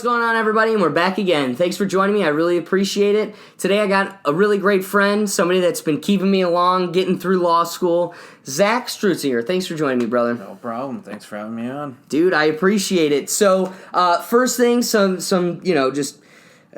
what's going on, everybody? And we're back again. Thanks for joining me. I really appreciate it. Today I got a really great friend, somebody that's been keeping me along, getting through law school, Zach Stritzinger. Thanks for joining me, brother. No problem. Thanks for having me on. Dude, I appreciate it. So, first thing, some just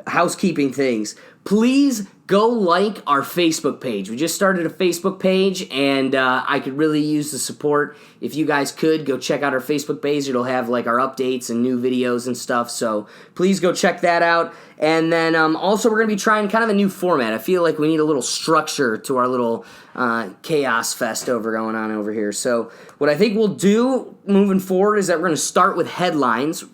housekeeping things. Please go like our Facebook page. We just started a Facebook page, and I could really use the support. If you guys could, go check out our Facebook page. It'll have like our updates and new videos and stuff, so please go check that out. And then also we're going to be trying kind of a new format. I feel like we need a little structure to our little chaos fest going on over here. So what I think we'll do moving forward is that we're going to start with headlines.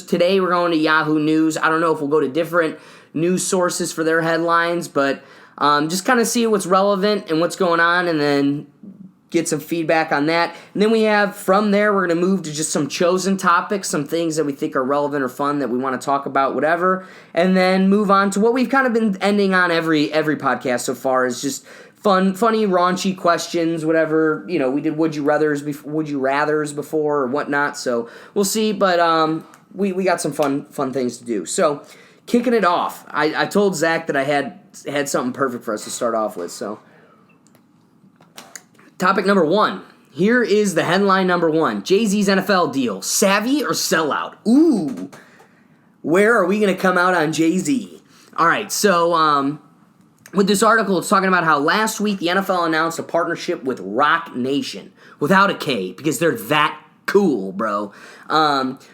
Today we're going to Yahoo News. I don't know if we'll go to different news sources for their headlines, but just kind of see what's relevant and what's going on, and then get some feedback on that. And then from there, we're going to move to just some chosen topics, some things that we think are relevant or fun that we want to talk about, whatever, and then move on to what we've kind of been ending on every podcast so far, is just funny, raunchy questions, whatever. We did would you rathers before or whatnot, so we'll see, but we got some fun things to do. So kicking it off, I told Zach that I had something perfect for us to start off with. So, topic number one. Here is the headline number one. JayZ's NFL deal. Savvy or sellout? Ooh. Where are we going to come out on JayZ? All right, so with this article, it's talking about how last week the NFL announced a partnership with Roc Nation, without a K, because they're that cool, bro.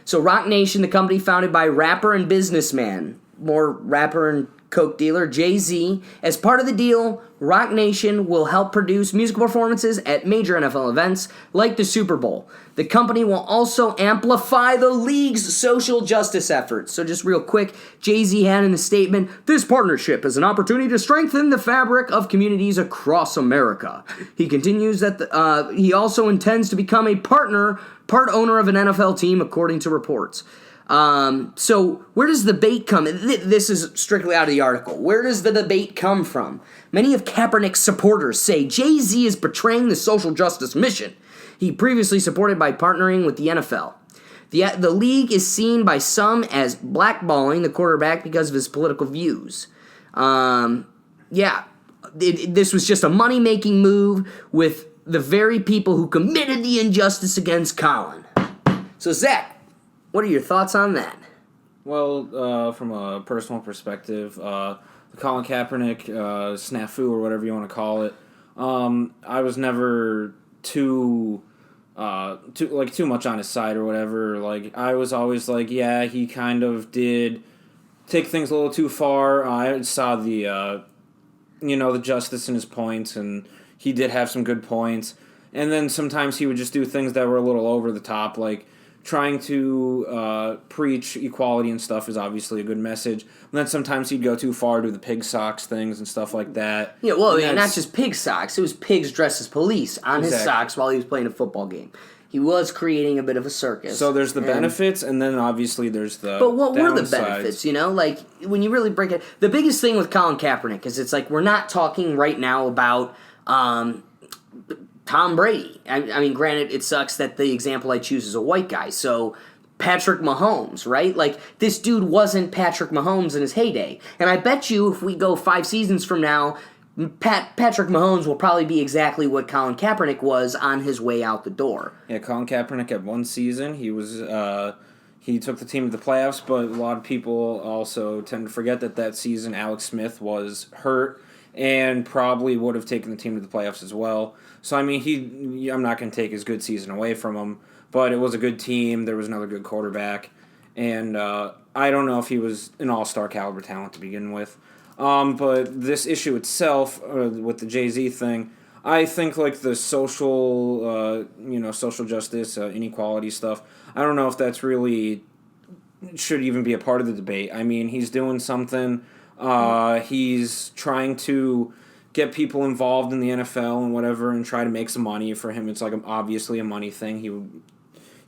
So Roc Nation, the company founded by rapper and businessman, more rapper and coke dealer, JayZ. As part of the deal, Roc Nation will help produce musical performances at major NFL events like the Super Bowl. The company will also amplify the league's social justice efforts. So just real quick, JayZ had in the statement, "This partnership is an opportunity to strengthen the fabric of communities across America." He continues that he also intends to become a part owner of an NFL team, according to reports. So where does the debate come? This is strictly out of the article. Where does the debate come from? Many of Kaepernick's supporters say JayZ is betraying the social justice mission he previously supported by partnering with the NFL. The league is seen by some as blackballing the quarterback because of his political views. This was just a money-making move with the very people who committed the injustice against Colin. So, Zach, what are your thoughts on that? Well, from a personal perspective, the Colin Kaepernick snafu, or whatever you want to call it, I was never too much on his side or whatever. Like, I was always like, yeah, he kind of did take things a little too far. I saw the justice in his points, and he did have some good points. And then sometimes he would just do things that were a little over the top, like trying to preach equality and stuff is obviously a good message. And then sometimes he'd go too far to the pig socks things and stuff like that. Yeah, well, not just pig socks. It was pigs dressed as police on his socks while he was playing a football game. He was creating a bit of a circus. So there's the benefits, and then obviously there's the But what downsides. were the benefits, Like, when you really break it... The biggest thing with Colin Kaepernick is it's like we're not talking right now about Tom Brady. I mean, granted, it sucks that the example I choose is a white guy. So, Patrick Mahomes, right? Like, this dude wasn't Patrick Mahomes in his heyday. And I bet you if we go 5 seasons from now, Patrick Mahomes will probably be exactly what Colin Kaepernick was on his way out the door. Yeah, Colin Kaepernick had one season. He was he took the team to the playoffs, but a lot of people also tend to forget that season Alex Smith was hurt and probably would have taken the team to the playoffs as well. So, I mean, I'm not going to take his good season away from him, but it was a good team. There was another good quarterback, and I don't know if he was an all-star caliber talent to begin with. But this issue itself, with the JayZ thing, I think like the social justice, inequality stuff, I don't know if that's really should even be a part of the debate. I mean, he's doing something. He's trying to get people involved in the NFL and whatever, and try to make some money. For him, it's like obviously a money thing. He would,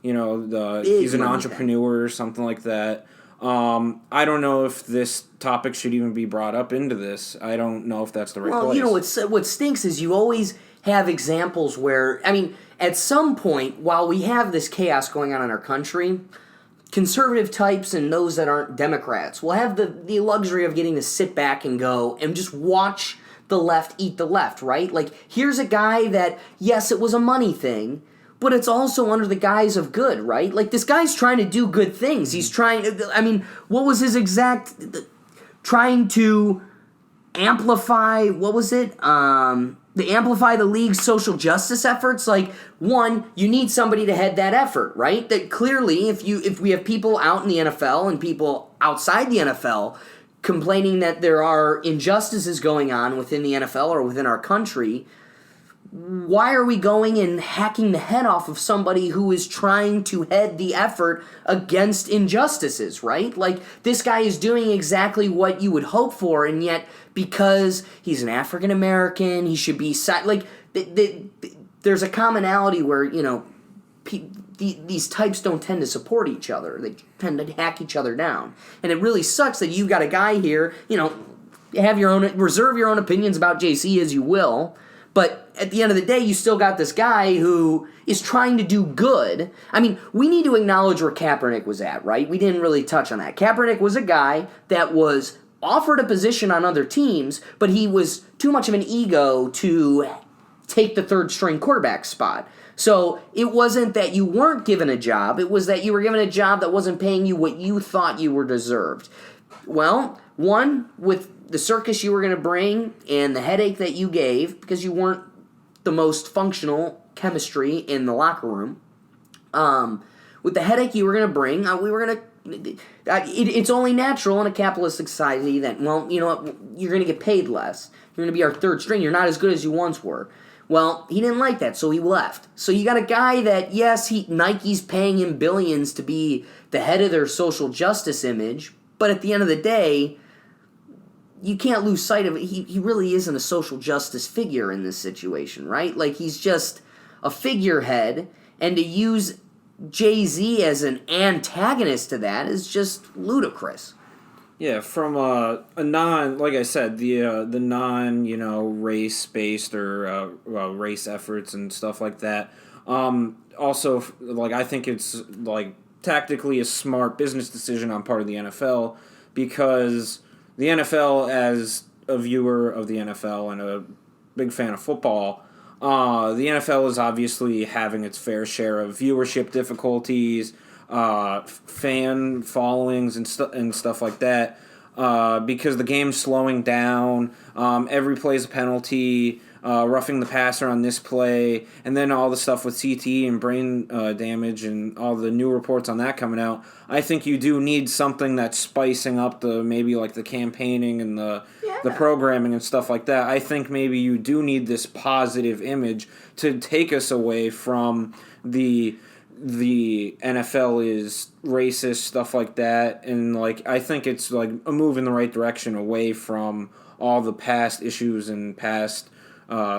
he's an entrepreneur or something like that. I don't know if this topic should even be brought up into this. I don't know if that's the right place. Well, what stinks is you always have examples where, I mean, at some point, while we have this chaos going on in our country, conservative types and those that aren't Democrats will have the luxury of getting to sit back and go and just watch the left eat the left, right? Like, here's a guy that, yes, it was a money thing, but it's also under the guise of good, right? Like, this guy's trying to do good things. He's trying, I mean, what was his exact, trying to amplify, what was it? Amplify the league's social justice efforts. Like, one, you need somebody to head that effort, right? That clearly, if we have people out in the NFL and people outside the NFL complaining that there are injustices going on within the NFL or within our country, why are we going and hacking the head off of somebody who is trying to head the effort against injustices, right? Like, this guy is doing exactly what you would hope for, and yet because he's an African American, he should be like, there's a commonality where, you know, these types don't tend to support each other. They tend to hack each other down. And it really sucks that you've got a guy here, you know, reserve your own opinions about JC as you will, but at the end of the day, you still got this guy who is trying to do good. I mean, we need to acknowledge where Kaepernick was at, right? We didn't really touch on that. Kaepernick was a guy that was offered a position on other teams, but he was too much of an ego to take the third-string quarterback spot. So it wasn't that you weren't given a job, it was that you were given a job that wasn't paying you what you thought you were deserved. Well, one, with the circus you were going to bring and the headache that you gave, because you weren't the most functional chemistry in the locker room, with the headache you were going to bring, we were going to it's only natural in a capitalistic society that, well, you know what, you're going to get paid less. You're going to be our third string. You're not as good as you once were. Well, he didn't like that, so he left. So you got a guy that, yes, Nike's paying him billions to be the head of their social justice image, but at the end of the day, you can't lose sight of it. He really isn't a social justice figure in this situation, right? Like, he's just a figurehead, and to use JayZ as an antagonist to that is just ludicrous. Yeah, from a non, like I said, the non, you know, race-based or race efforts and stuff like that. Also, like, I think it's, like, tactically a smart business decision on part of the NFL, because the NFL, as a viewer of the NFL and a big fan of football, the NFL is obviously having its fair share of viewership difficulties, fan followings and stuff like that, because the game's slowing down. Every play's a penalty, roughing the passer on this play, and then all the stuff with CTE and brain damage and all the new reports on that coming out. I think you do need something that's spicing up the campaigning and the programming and stuff like that. I think maybe you do need this positive image to take us away from the NFL is racist, stuff like that, and like I think it's like a move in the right direction away from all the past issues and past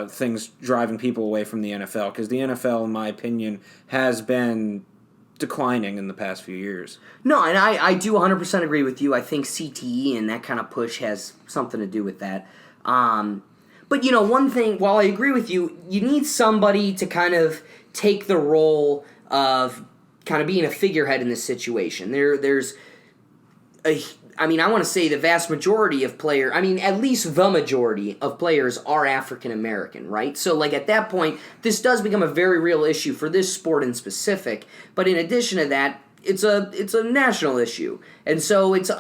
things driving people away from the NFL, because the NFL, in my opinion, has been declining in the past few years. No, and I do 100% agree with you. I think CTE and that kind of push has something to do with that. But, you know, one thing, while I agree with you, you need somebody to kind of take the role of kind of being a figurehead in this situation. I want to say the vast majority of players, at least the majority of players are African American, right? So, like, at that point, this does become a very real issue for this sport in specific. But in addition to that, it's a national issue. And so it's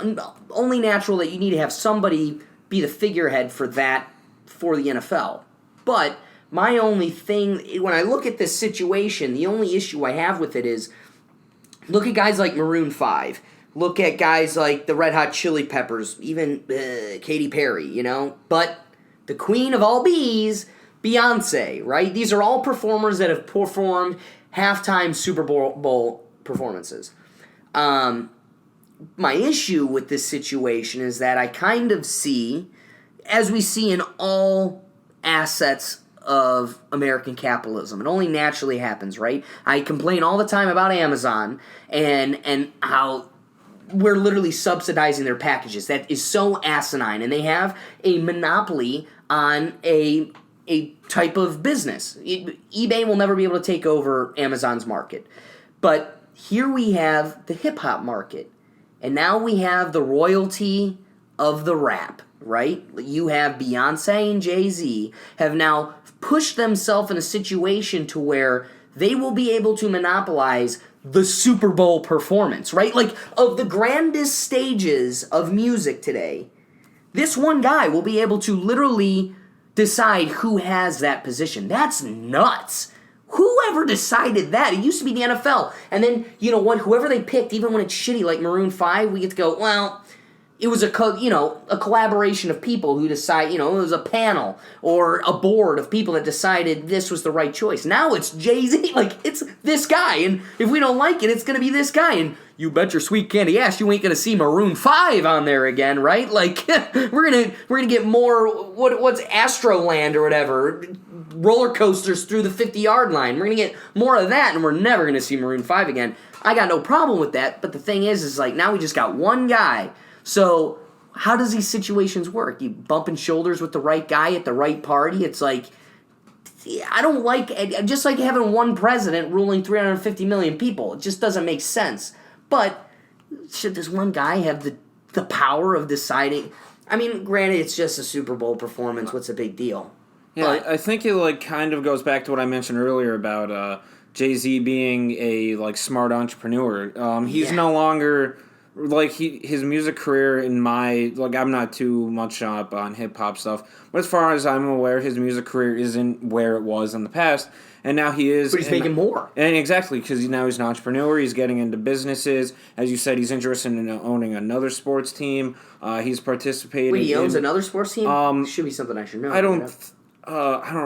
only natural that you need to have somebody be the figurehead for that for the NFL. But my only thing, when I look at this situation, the only issue I have with it is, look at guys like Maroon 5. Look at guys like the Red Hot Chili Peppers, even Katy Perry, you know? But the queen of all bees, Beyonce, right? These are all performers that have performed halftime Super Bowl performances. My issue with this situation is that I kind of see, as we see in all assets of American capitalism, it only naturally happens, right? I complain all the time about Amazon and how we're literally subsidizing their packages. That is so asinine, and they have a monopoly on a type of business. eBay will never be able to take over Amazon's market. But here we have the hip-hop market. And now we have the royalty of the rap, right? You have Beyonce and JayZ have now pushed themselves in a situation to where they will be able to monopolize the Super Bowl performance, right? Like, of the grandest stages of music today, this one guy will be able to literally decide who has that position. That's nuts. Whoever decided that? It used to be the NFL. And then, you know what, whoever they picked, even when it's shitty like Maroon 5, we get to go, well, it was a collaboration of people who decide, it was a panel or a board of people that decided this was the right choice. Now it's JayZ, like, it's this guy, and if we don't like it, it's going to be this guy, and you bet your sweet candy ass you ain't going to see Maroon 5 on there again, right? Like, we're gonna get more, what's Astroland or whatever, roller coasters through the 50-yard line. We're going to get more of that, and we're never going to see Maroon 5 again. I got no problem with that, but the thing is like, now we just got one guy. So, how does these situations work? You bumping shoulders with the right guy at the right party? It's like, I don't like, just like having one president ruling 350 million people. It just doesn't make sense. But, should this one guy have the power of deciding? I mean, granted, it's just a Super Bowl performance. What's the big deal? Yeah, but, I think it kind of goes back to what I mentioned earlier about JayZ being a smart entrepreneur. He's no longer... his music career I'm not too much up on hip-hop stuff, but as far as I'm aware, his music career isn't where it was in the past, and now he is... But he's making more. And exactly, because now he's an entrepreneur, he's getting into businesses. As you said, he's interested in owning another sports team. He's participating... Wait, he owns another sports team? Should be something I should know. I don't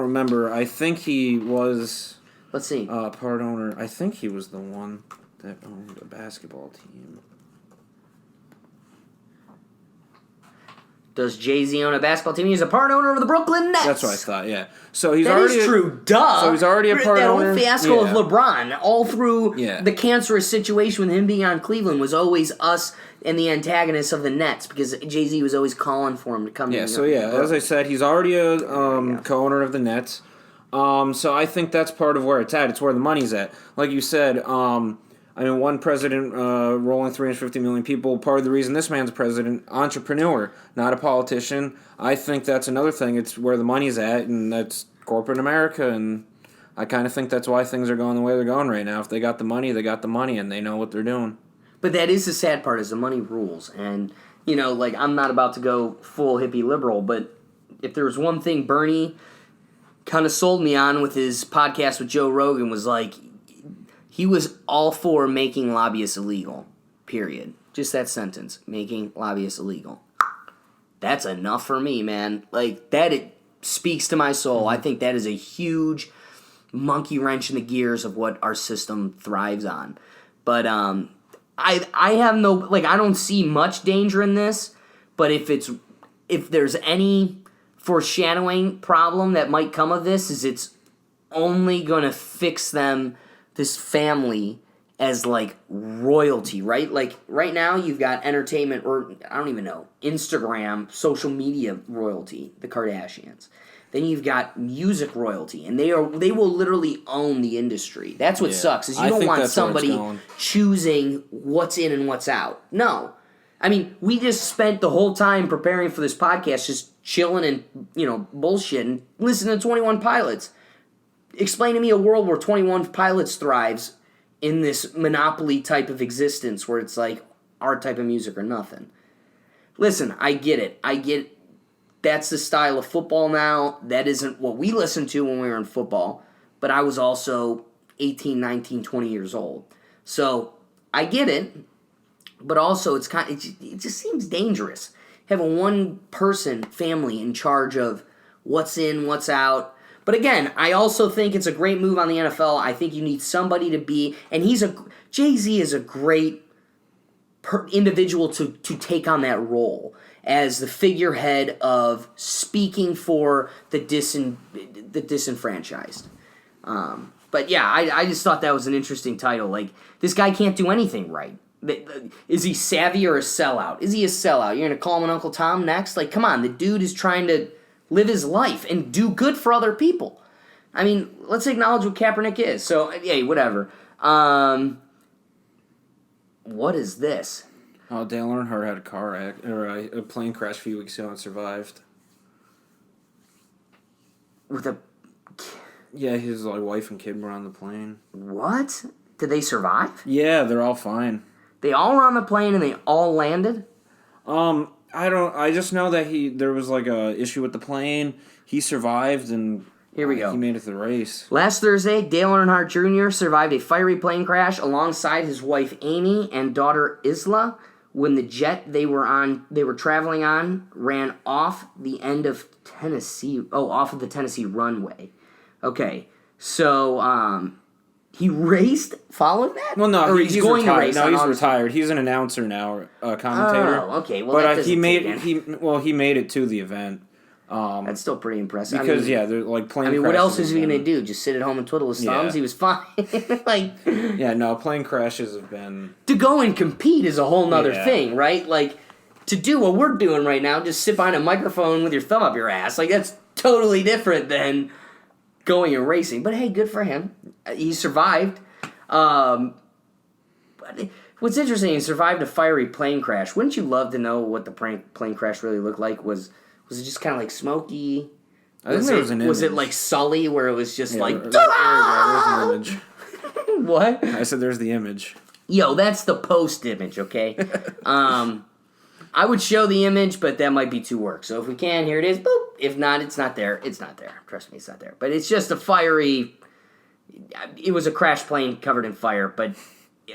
remember. I think he was... Let's see. Part owner. I think he was the one that owned a basketball team. Does JayZ own a basketball team? He's a part owner of the Brooklyn Nets. That's what I thought, yeah. So he's that already... That is true, duh. So he's already a part owner. That whole fiasco of LeBron, all through Yeah. the cancerous situation with him being on Cleveland, was always us and the antagonists of the Nets, because JayZ was always calling for him to come in. As I said, he's already a co-owner of the Nets. So I think that's part of where it's at. It's where the money's at. Like you said, one president rolling 350 million people, part of the reason this man's president, entrepreneur, not a politician. I think that's another thing. It's where the money's at, and that's corporate America, and I kind of think that's why things are going the way they're going right now. If they got the money, and they know what they're doing. But that is the sad part, is the money rules. And, I'm not about to go full hippie liberal, but if there was one thing Bernie kind of sold me on with his podcast with Joe Rogan, was he was all for making lobbyists illegal, period. Just that sentence, making lobbyists illegal. That's enough for me, man. It speaks to my soul. I think that is a huge monkey wrench in the gears of what our system thrives on. But I have no, I don't see much danger in this, but if there's any foreshadowing problem that might come of this, is it's only going to fix them, this family, as royalty, right? Right now you've got entertainment, or I don't even know, Instagram, social media royalty, the Kardashians. Then you've got music royalty, and they will literally own the industry. That's what sucks, is you don't want somebody choosing what's in and what's out. No. I mean, we just spent the whole time preparing for this podcast just chilling and, bullshitting, listening to 21 Pilots. Explain to me a world where 21 Pilots thrives in this monopoly type of existence where it's our type of music or nothing. Listen, I get it. That's the style of football now. That isn't what we listened to when we were in football. But I was also 18, 19, 20 years old. So I get it. But also it just seems dangerous. Having one person, family, in charge of what's in, what's out. But again, I also think it's a great move on the NFL. I think you need somebody to be, and JayZ is a great individual to take on that role as the figurehead of speaking for the disenfranchised. But yeah, I just thought that was an interesting title. This guy can't do anything right. Is he savvy or a sellout? Is he a sellout? You're going to call him an Uncle Tom next? Come on, the dude is trying to live his life and do good for other people. I mean, let's acknowledge what Kaepernick is. So, hey, whatever. What is this? Oh, Dale Earnhardt had a plane crash a few weeks ago and survived. With a... Yeah, his wife and kid were on the plane. What? Did they survive? Yeah, they're all fine. They all were on the plane and they all landed? I just know that there was a issue with the plane. He survived and here we go. He made it to the race. Last Thursday, Dale Earnhardt Jr. survived a fiery plane crash alongside his wife Amy and daughter Isla when the jet they were traveling on ran off the end of off of the Tennessee runway. Okay. So he raced following that? Well, no, or he's going retired. to race. No, he's retired. He's an announcer now, a commentator. Oh, okay. Well, but that he made it. it to the event. That's still pretty impressive. Because they're plane. I mean, what else is he gonna do? Just sit at home and twiddle his thumbs? Yeah. He was fine. Yeah, no, plane crashes have been to go and compete is a whole nother Yeah. thing, right? To do what we're doing right now, just sit behind a microphone with your thumb up your ass. That's totally different than going and racing. But hey, good for him. He survived. But what's interesting, he survived a fiery plane crash. Wouldn't you love to know what the plane crash really looked like? Was it just kind of smoky? I think there was an image. Was it like Sully, where it was just there's an image. What? I said there's the image. Yo, that's the post image, okay? I would show the image, but that might be too work. So if we can, here it is. Boop. If not, it's not there. It's not there. Trust me, it's not there. But it's just a fiery... It was a crash plane covered in fire, but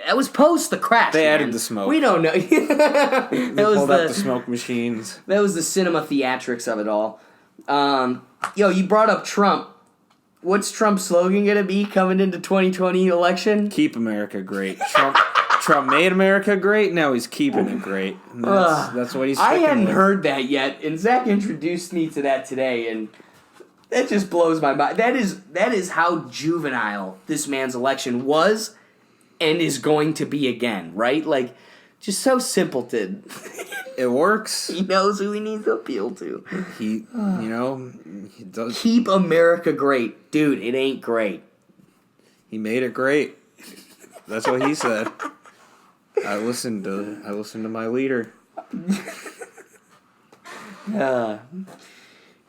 that was post the crash. They added the smoke. We don't know. They pulled out the smoke machines. That was the cinema theatrics of it all. Yo, you brought up Trump. What's Trump's slogan going to be coming into 2020 election? Keep America great. Trump made America great, now he's keeping it great. That's what he's sticking I hadn't with. heard that yet, and Zach introduced me to that today, and that just blows my mind. That is how juvenile this man's election was and is going to be again, right? Just so simpleton. It works. He knows who he needs to appeal to. He does. Keep America great. Dude, it ain't great. He made it great. That's what he said. I listened to my leader.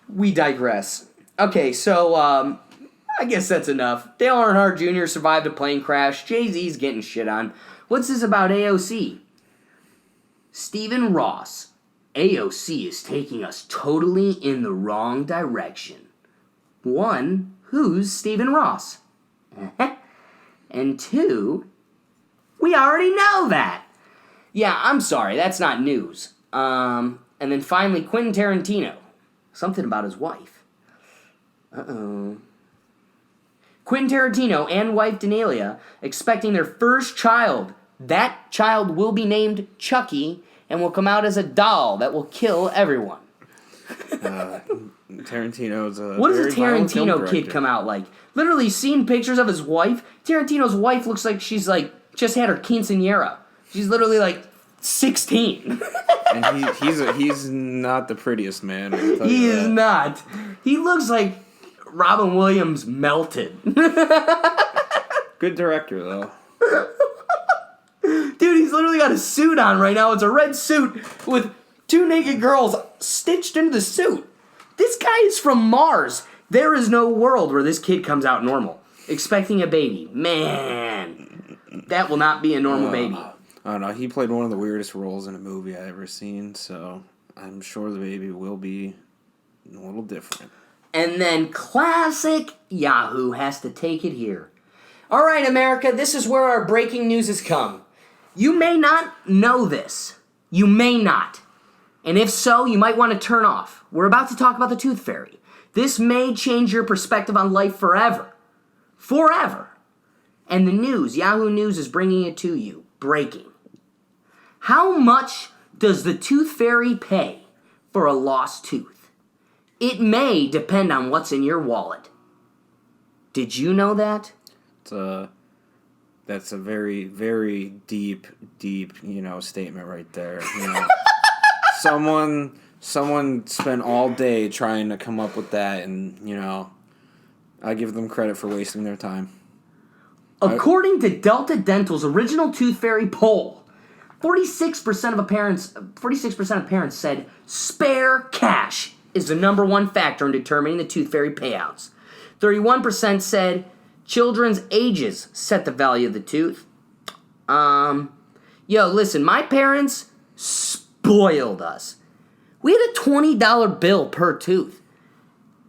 We digress. Okay, so I guess that's enough. Dale Earnhardt Jr. survived a plane crash. JayZ's getting shit on. What's this about AOC? Stephen Ross. AOC is taking us totally in the wrong direction. 1, who's Stephen Ross? And 2, we already know that. Yeah, I'm sorry, that's not news. And then finally, Quentin Tarantino. Something about his wife. Uh-oh. Quentin Tarantino and wife Danelia expecting their first child. That child will be named Chucky and will come out as a doll that will kill everyone. Tarantino's a What does a very violent film Tarantino director. kid come out like? Literally seen pictures of his wife. Tarantino's wife looks like she's just had her quinceañera. She's literally 16. And he's not the prettiest man. He is not. He looks like Robin Williams melted. Good director though. Dude, he's literally got a suit on right now. It's a red suit with 2 naked girls stitched into the suit. This guy is from Mars. There is no world where this kid comes out normal. Expecting a baby. Man, that will not be a normal baby. I don't know. He played one of the weirdest roles in a movie I've ever seen, so I'm sure the baby will be a little different. And then classic Yahoo has to take it here. All right, America, this is where our breaking news has come. You may not know this. You may not. And if so, you might want to turn off. We're about to talk about the Tooth Fairy. This may change your perspective on life forever. Forever. And the news, Yahoo News is bringing it to you. Breaking. How much does the Tooth Fairy pay for a lost tooth? It may depend on what's in your wallet. Did you know that? That's a very, very deep, statement right there. Someone spent all day trying to come up with that, and I give them credit for wasting their time. According to Delta Dental's original Tooth Fairy poll, 46% of parents said spare cash is the number one factor in determining the tooth fairy payouts. 31% said children's ages set the value of the tooth. Listen, my parents spoiled us. We had a $20 bill per tooth.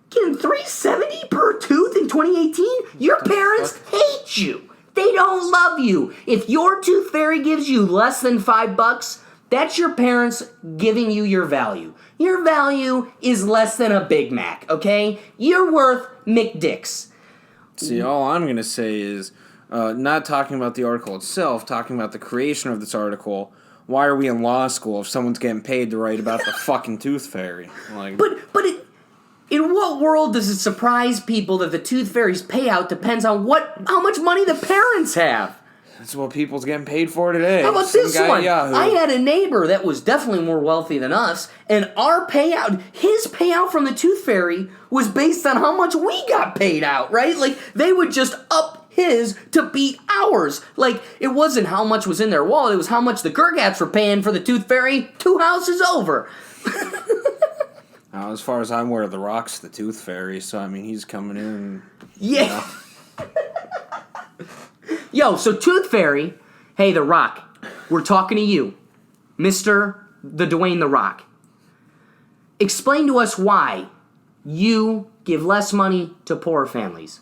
Getting $370 per tooth in 2018? Your parents hate you. They don't love you. If your tooth fairy gives you less than $5, that's your parents giving you your value. Your value is less than a Big Mac, okay? You're worth McDicks. See, all I'm going to say is, not talking about the article itself, talking about the creation of this article. Why are we in law school if someone's getting paid to write about the fucking tooth fairy? Like, in what world does it surprise people that the tooth fairy's payout depends on how much money the parents have? That's what people's getting paid for today. How about this one? I had a neighbor that was definitely more wealthy than us, and his payout from the tooth fairy was based on how much we got paid out, right? Like, they would just up his to beat ours. Like, it wasn't how much was in their wallet, it was how much the Gergats were paying for the tooth fairy 2 houses over. As far as I'm aware, The Rock's the tooth fairy, so, I mean, he's coming in. Yeah. Yo, so Tooth Fairy, hey, The Rock, we're talking to you, Mr. the Dwayne The Rock. Explain to us why you give less money to poorer families.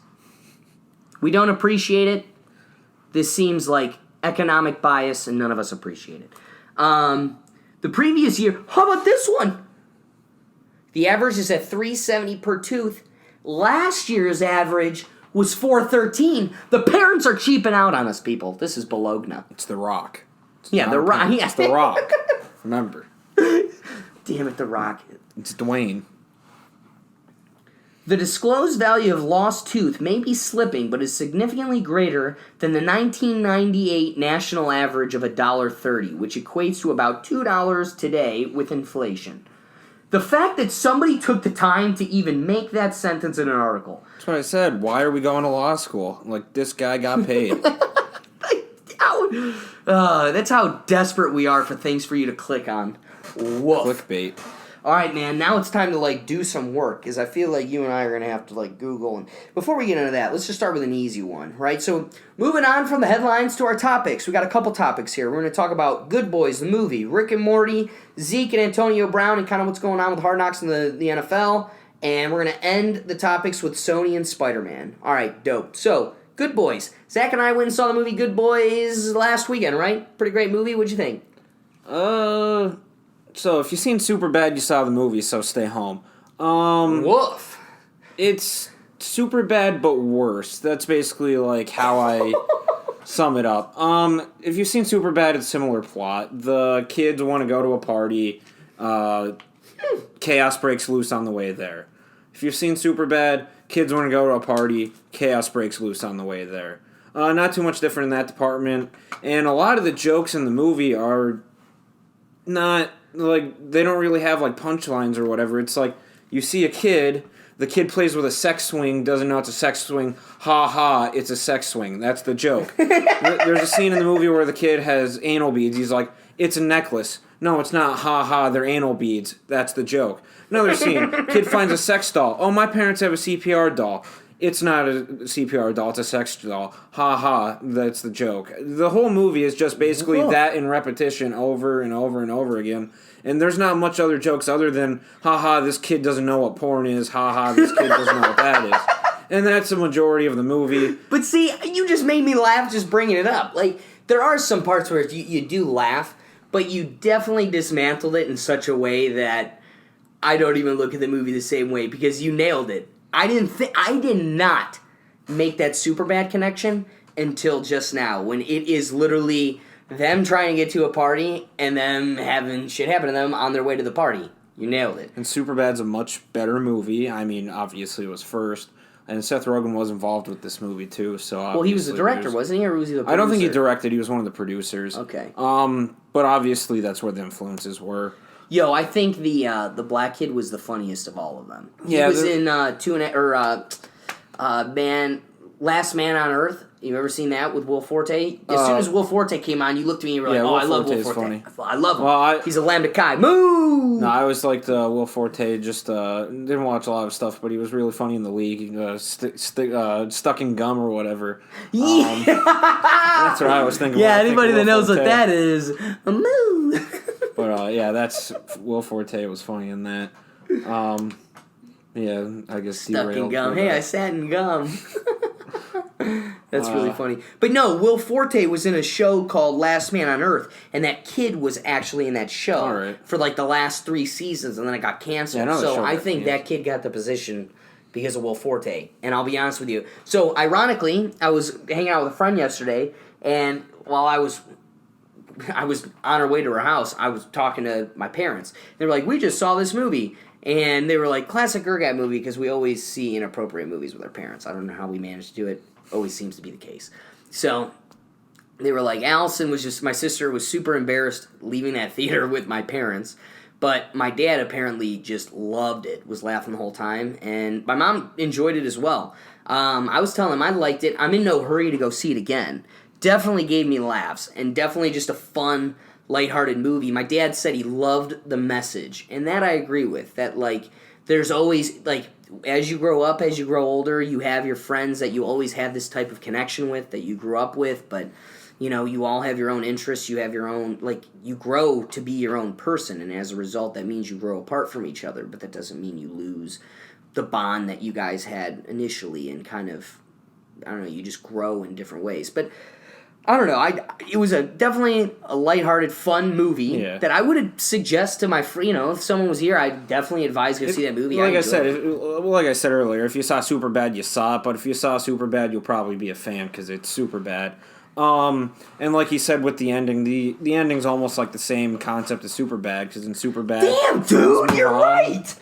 We don't appreciate it. This seems like economic bias, and none of us appreciate it. The previous year, how about this one? The average is at $370 per tooth. Last year's average was $413. The parents are cheaping out on us, people. This is Bologna. It's The Rock. The Rock. Yeah. It's The Rock. Remember. Damn it, The Rock. It's Dwayne. The disclosed value of lost tooth may be slipping, but is significantly greater than the 1998 national average of $1.30, which equates to about $2 today with inflation. The fact that somebody took the time to even make that sentence in an article. That's what I said. Why are we going to law school? Like, this guy got paid. That's how desperate we are for things for you to click on. Woof. Clickbait. All right, man, now it's time to, do some work, because I feel like you and I are going to have to, Google. And before we get into that, let's just start with an easy one, right? So, moving on from the headlines to our topics. We got a couple topics here. We're going to talk about Good Boys, the movie, Rick and Morty, Zeke and Antonio Brown, and kind of what's going on with Hard Knocks in the NFL. And we're going to end the topics with Sony and SpiderMan. All right, dope. So, Good Boys. Zach and I went and saw the movie Good Boys last weekend, right? Pretty great movie. What'd you think? So, if you've seen Superbad, you saw the movie, so stay home. Woof. It's Superbad, but worse. That's basically, how I sum it up. If you've seen Superbad, it's a similar plot. The kids want to go to a party. Chaos breaks loose on the way there. If you've seen Superbad, kids want to go to a party. Chaos breaks loose on the way there. Not too much different in that department. And a lot of the jokes in the movie are not... they don't really have, punchlines or whatever. It's you see a kid, the kid plays with a sex swing, doesn't know it's a sex swing, ha ha, it's a sex swing. That's the joke. There's a scene in the movie where the kid has anal beads. He's like, it's a necklace. No, it's not, ha ha, they're anal beads. That's the joke. Another scene, kid finds a sex doll. Oh, my parents have a CPR doll. It's not a CPR doll, it's a sex doll. Ha ha, that's the joke. The whole movie is just basically that in repetition over and over and over again. And there's not much other jokes other than, ha ha, this kid doesn't know what porn is. Ha ha, this kid doesn't know what that is. And that's the majority of the movie. But see, you just made me laugh just bringing it up. There are some parts where you do laugh, but you definitely dismantled it in such a way that I don't even look at the movie the same way because you nailed it. I did not make that Superbad connection until just now, when it is literally them trying to get to a party and them having shit happen to them on their way to the party. You nailed it. And Superbad's a much better movie. I mean, obviously it was first. And Seth Rogen was involved with this movie too, so well, he was the director, wasn't he, or was he the producer? I don't think he directed. He was one of the producers. Okay. But obviously that's where the influences were. Yo, I think the black kid was the funniest of all of them. Yeah, he was in Last Man on Earth. You ever seen that with Will Forte? As soon as Will Forte came on, you looked at me and you were like, Will I love Will Forte's Forte. funny. I love him. Well, He's a Lambda Chi. Moo! No, I always liked Will Forte. Just didn't watch a lot of stuff, but he was really funny in the league. Stuck in gum or whatever. That's what I was thinking. Yeah, when I anybody think that of knows Will what Forte. that is, a moo. But that's Will Forte was funny in that. Yeah, I guess Stuck in derailed, gum. but, Hey, I sat in gum. That's really funny. But no, Will Forte was in a show called Last Man on Earth, and that kid was actually in that show for like the last 3 seasons, and then it got canceled. Yeah, so I think that kid got the position because of Will Forte. And I'll be honest with you. So ironically, I was hanging out with a friend yesterday, and while I was on our way to her house, I was talking to my parents. They were like, we just saw this movie. And they were like, classic Gergat movie, because we always see inappropriate movies with our parents. I don't know how we managed to do it. Always seems to be the case. So they were like, my sister was super embarrassed leaving that theater with my parents. But my dad apparently just loved it, was laughing the whole time. And my mom enjoyed it as well. I was telling him I liked it. I'm in no hurry to go see it again. Definitely gave me laughs, and definitely just a fun, lighthearted movie. My dad said he loved the message, and that I agree with. That, like, there's always, like, as you grow up, as you grow older, you have your friends that you always have this type of connection with, that you grew up with, but, you know, you all have your own interests, you have your own, like, you grow to be your own person, and as a result, that means you grow apart from each other, but that doesn't mean you lose the bond that you guys had initially, and kind of, I don't know, you just grow in different ways. But I don't know. It was definitely a lighthearted, fun movie that I would suggest to my friend. You know, if someone was here, I'd definitely advise go see that movie. Like I said earlier, if you saw Superbad, you saw it. But if you saw Superbad, you'll probably be a fan because it's super bad. And like he said with the ending, the ending's almost like the same concept as Superbad, because in Superbad, damn dude, you're right.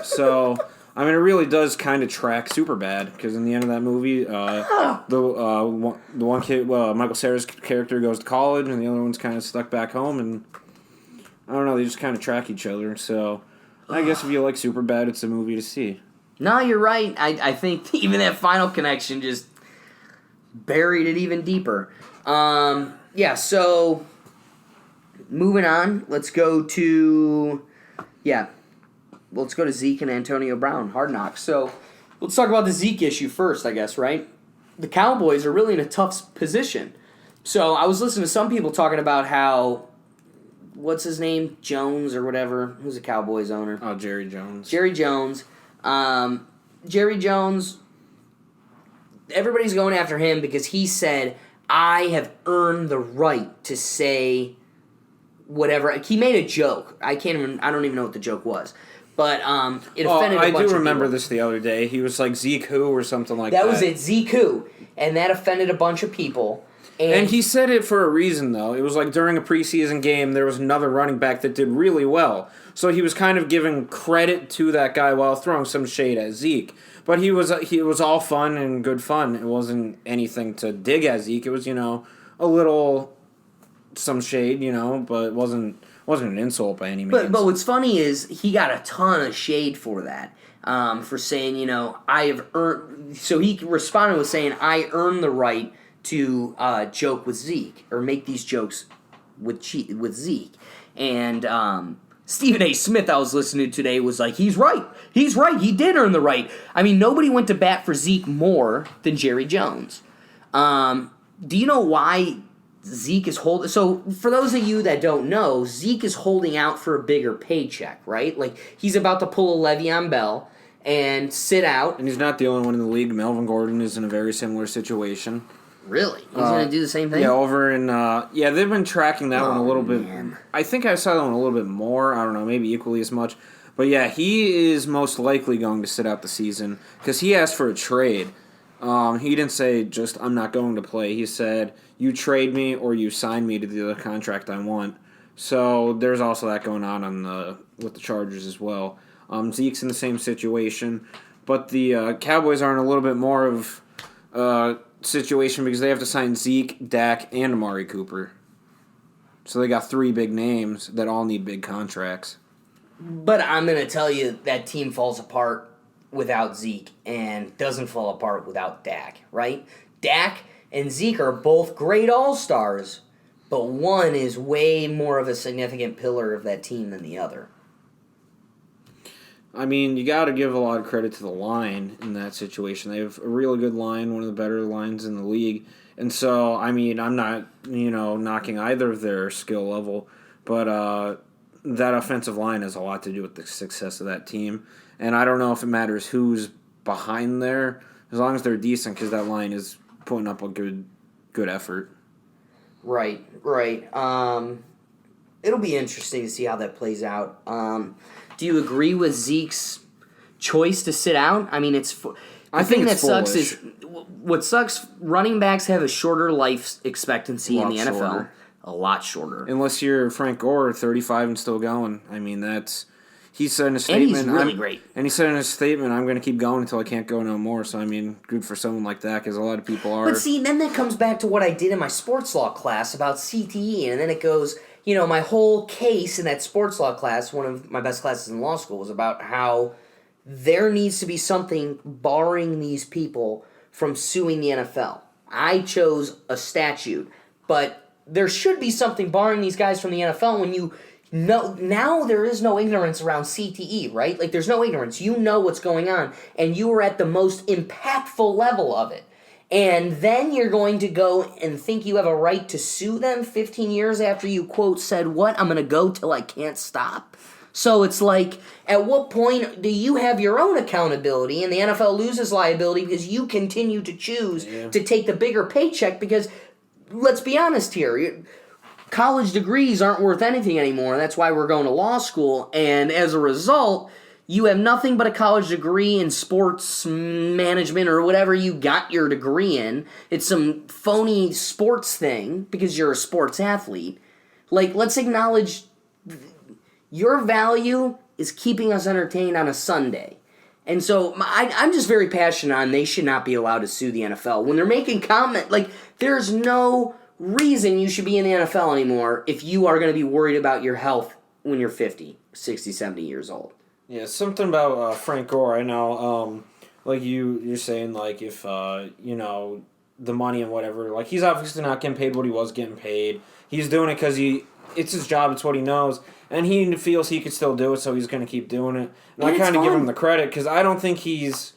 So. I mean, it really does kind of track Superbad, because in the end of that movie, the one kid, Michael Cera's character goes to college, and the other one's kind of stuck back home, and I don't know, they just kind of track each other. So I guess if you like Superbad, it's a movie to see. No, you're right. I think even that final connection just buried it even deeper. So moving on, let's go to Zeke and Antonio Brown, Hard Knocks. So let's talk about the Zeke issue first, I guess, right? The Cowboys are really in a tough position. So I was listening to some people talking about how, what's his name? Jones or whatever. Who's the Cowboys owner? Oh, Jerry Jones. Jerry Jones. Jerry Jones, everybody's going after him because he said, I have earned the right to say whatever. He made a joke. I don't even know what the joke was. But it offended a bunch of people. I do remember this the other day. He was like Zeke who or something like that. That was it, Zeke who. And that offended a bunch of people. And he said it for a reason, though. It was like during a preseason game, there was another running back that did really well. So he was kind of giving credit to that guy while throwing some shade at Zeke. But he was all fun and good fun. It wasn't anything to dig at Zeke. It was, a little some shade, but it wasn't an insult by any means. But what's funny is he got a ton of shade for that, for saying, I have earned. So he responded with saying, I earned the right to joke with Zeke or make these jokes with Zeke. And Stephen A. Smith, I was listening to today, was like, he's right. He did earn the right. I mean, nobody went to bat for Zeke more than Jerry Jones. Do you know why Zeke is holding... So, for those of you that don't know, Zeke is holding out for a bigger paycheck, right? Like, he's about to pull a Le'Veon Bell and sit out. And he's not the only one in the league. Melvin Gordon is in a very similar situation. Really? He's going to do the same thing? Yeah, over in... they've been tracking that one a little bit. Man. I think I saw that one a little bit more. I don't know, maybe equally as much. But yeah, he is most likely going to sit out the season because he asked for a trade. He didn't say just, I'm not going to play. He said, you trade me or you sign me to the contract I want. So there's also that going on with the Chargers as well. Zeke's in the same situation. But the Cowboys are in a little bit more of situation because they have to sign Zeke, Dak, and Amari Cooper. So they got 3 big names that all need big contracts. But I'm going to tell you that team falls apart without Zeke and doesn't fall apart without Dak, right? Dak and Zeke are both great all-stars, but one is way more of a significant pillar of that team than the other. I mean, you got to give a lot of credit to the line in that situation. They have a really good line, one of the better lines in the league. And so, I mean, I'm not, knocking either of their skill level, but that offensive line has a lot to do with the success of that team. And I don't know if it matters who's behind there, as long as they're decent, because that line is putting up a good effort. Right. It'll be interesting to see how that plays out. Do you agree with Zeke's choice to sit out? I mean, I think it's sucks foolish. is what sucks. Running backs have a shorter life expectancy in the NFL. Shorter. A lot shorter. Unless you're Frank Gore, 35 and still going. I mean, he said in a statement. And he's really great. And he said in his statement, I'm going to keep going until I can't go no more. So, I mean, good for someone like that, because a lot of people are. But see, then that comes back to what I did in my sports law class about CTE, and then it goes, my whole case in that sports law class, one of my best classes in law school, was about how there needs to be something barring these people from suing the NFL. I chose a statute, but there should be something barring these guys from the NFL when you know now there is no ignorance around CTE, right? Like, there's no ignorance. You know what's going on, and you are at the most impactful level of it. And then you're going to go and think you have a right to sue them 15 years after you, quote, said what? I'm going to go till I can't stop. So it's like, at what point do you have your own accountability and the NFL loses liability because you continue to choose to take the bigger paycheck? Because, let's be honest here, college degrees aren't worth anything anymore. That's why we're going to law school. And as a result, you have nothing but a college degree in sports management or whatever you got your degree in. It's some phony sports thing because you're a sports athlete. Like, let's acknowledge your value is keeping us entertained on a Sunday. And so I'm just very passionate on they should not be allowed to sue the NFL. When they're making comment, like, there's no reason you should be in the NFL anymore if you are going to be worried about your health when you're 50, 60, 70 years old. Yeah, something about Frank Gore. I know, like you're saying, like, if the money and whatever. Like, he's obviously not getting paid what he was getting paid. He's doing it because it's his job. It's what he knows, and he feels he could still do it, so he's going to keep doing it. And I kind of give him the credit because I don't think he's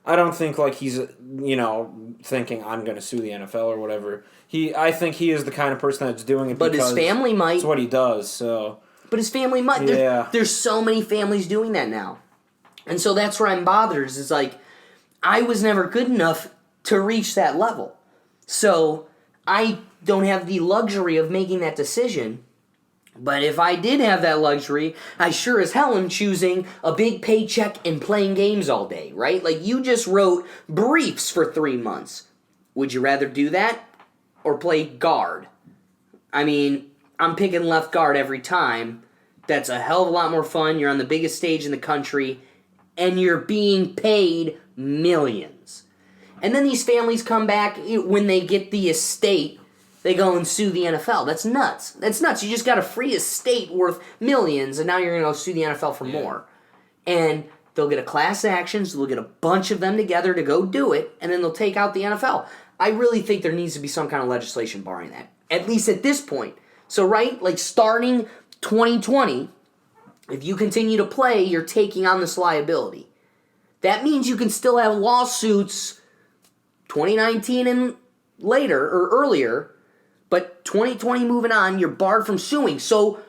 thinking I'm going to sue the NFL or whatever. I think he is the kind of person that's doing it. But because his family might. It's what he does. So. But his family might. There's so many families doing that now. And so that's where I'm bothered. It's like, I was never good enough to reach that level. So I don't have the luxury of making that decision. But if I did have that luxury, I sure as hell am choosing a big paycheck and playing games all day, right? Like, you just wrote briefs for 3 months. Would you rather do that or play guard? I mean, I'm picking left guard every time. That's a hell of a lot more fun. You're on the biggest stage in the country, and you're being paid millions. And then these families come back when they get the estate. They go and sue the NFL. That's nuts. That's nuts. You just got a free estate worth millions, and now you're going to go sue the NFL for more. And they'll get a class action, so they'll get a bunch of them together to go do it, and then they'll take out the NFL. I really think there needs to be some kind of legislation barring that, at least at this point. So, right, like, starting 2020, if you continue to play, you're taking on this liability. That means you can still have lawsuits 2019 and later, or earlier, but 2020 moving on, you're barred from suing. So,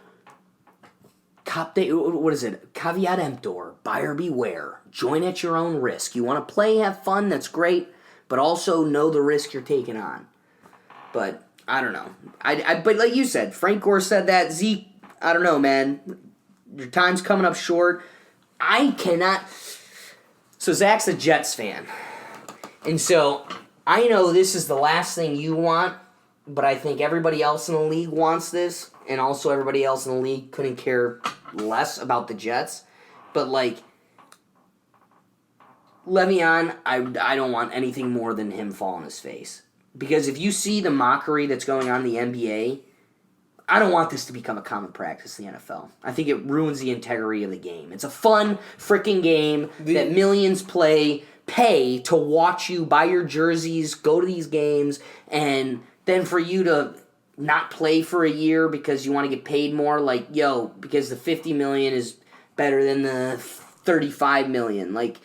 what is it? Caveat emptor, buyer beware. Join at your own risk. You want to play, have fun, that's great, but also know the risk you're taking on. But I don't know. But like you said, Frank Gore said that. Zeke, I don't know, man. Your time's coming up short. I cannot. So Zach's a Jets fan. And so I know this is the last thing you want, but I think everybody else in the league wants this, and also everybody else in the league couldn't care less about the Jets. But, like, Le'Veon, I don't want anything more than him fall on his face. Because if you see the mockery that's going on in the NBA, I don't want this to become a common practice in the NFL. I think it ruins the integrity of the game. It's a fun freaking game that millions play pay to watch you buy your jerseys, go to these games, and then for you to not play for a year because you want to get paid more, like, because the $50 million is better than the $35 million. Like,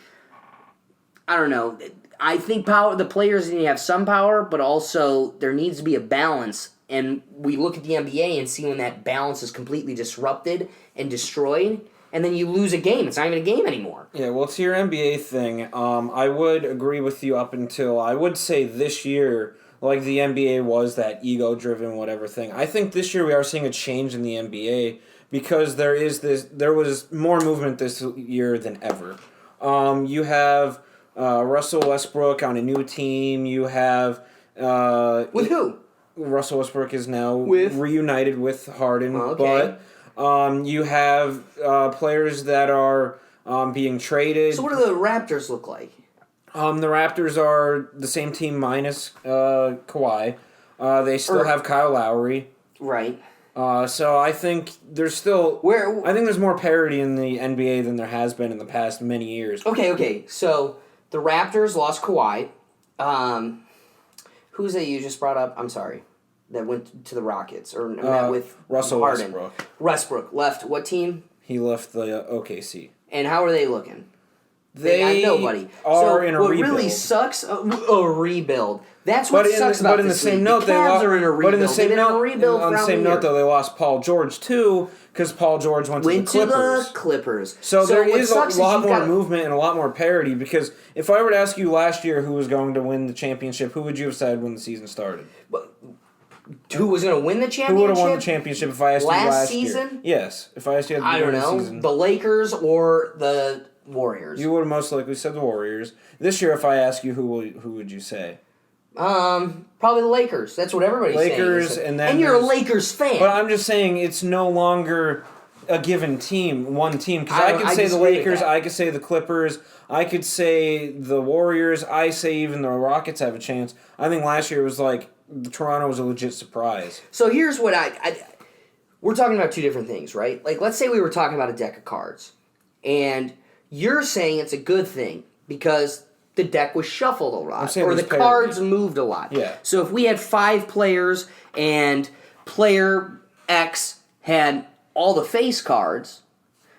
I don't know. I think the players need to have some power, but also there needs to be a balance. And we look at the NBA and see when that balance is completely disrupted and destroyed, and then you lose a game. It's not even a game anymore. Yeah, well, to your NBA thing, I would agree with you up until, I would say this year, like the NBA was that ego-driven whatever thing. I think this year we are seeing a change in the NBA because there was more movement this year than ever. You have Russell Westbrook on a new team. You have... with who? Russell Westbrook is now reunited with Harden, okay. But you have players that are being traded. So what do the Raptors look like? The Raptors are the same team minus Kawhi. They still have Kyle Lowry. Right. So I think there's still... I think there's more parity in the NBA than there has been in the past many years. Okay. So the Raptors lost Kawhi. Who's that you just brought up? I'm sorry. That went to the Rockets or met with Russell Harden. Westbrook Left what team? He left the OKC. And how are they looking? They got nobody. Are in a rebuild. What really sucks, a rebuild. That's what sucks about this league. The Cavs are in a rebuild. But in the same note, though, they lost Paul George too because Paul George went to the Clippers. So there is a lot more movement and a lot more parity because if I were to ask you last year who was going to win the championship, who would you have said when the season started? Who was going to win the championship? Who would have won the championship if I asked you last season? Year? Yes. If I asked you at the beginning of the season. The Lakers or the Warriors? You would have most likely said the Warriors. This year, if I ask you, who would you say? Probably the Lakers. That's what everybody's saying. Lakers, and you're a Lakers fan. But I'm just saying it's no longer a given team, one team. Because I could say the Lakers, I could say the Clippers, I could say the Warriors, I say even the Rockets have a chance. I think last year was like Toronto was a legit surprise. So here's what we're talking about two different things, right? Like, let's say we were talking about a deck of cards, and you're saying it's a good thing because the deck was shuffled a lot, or the cards moved a lot. Yeah. So if we had 5 players and player X had all the face cards,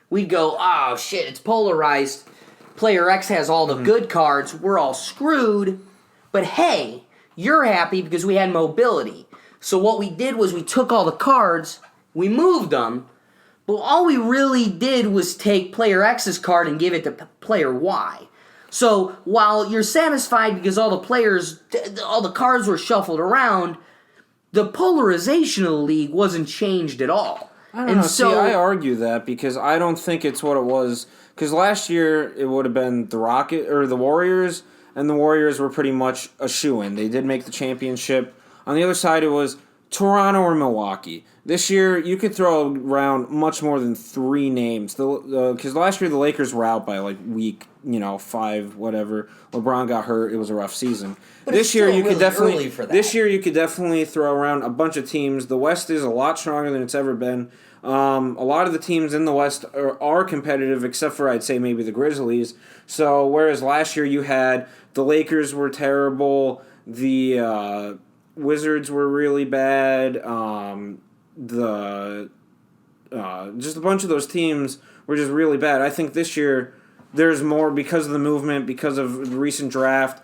we'd go, oh shit, it's polarized. Player X has all the good cards. We're all screwed. But hey, you're happy because we had mobility. So what we did was we took all the cards, we moved them, but all we really did was take player X's card and give it to player Y. So while you're satisfied because all the cards were shuffled around, the polarization of the league wasn't changed at all. I don't know. See, I argue that because I don't think it's what it was. Because last year it would have been the Warriors, and the Warriors were pretty much a shoo-in. They did make the championship. On the other side, it was Toronto or Milwaukee. This year, you could throw around much more than 3 names. Because last year, the Lakers were out by like week 5, whatever. LeBron got hurt. It was a rough season. But this year, you could definitely. For that. This year, you could definitely throw around a bunch of teams. The West is a lot stronger than it's ever been. A lot of the teams in the West are competitive, except for I'd say maybe the Grizzlies. So whereas last year you had the Lakers were terrible, the Wizards were really bad. Just a bunch of those teams were just really bad. I think this year there's more because of the movement, because of the recent draft.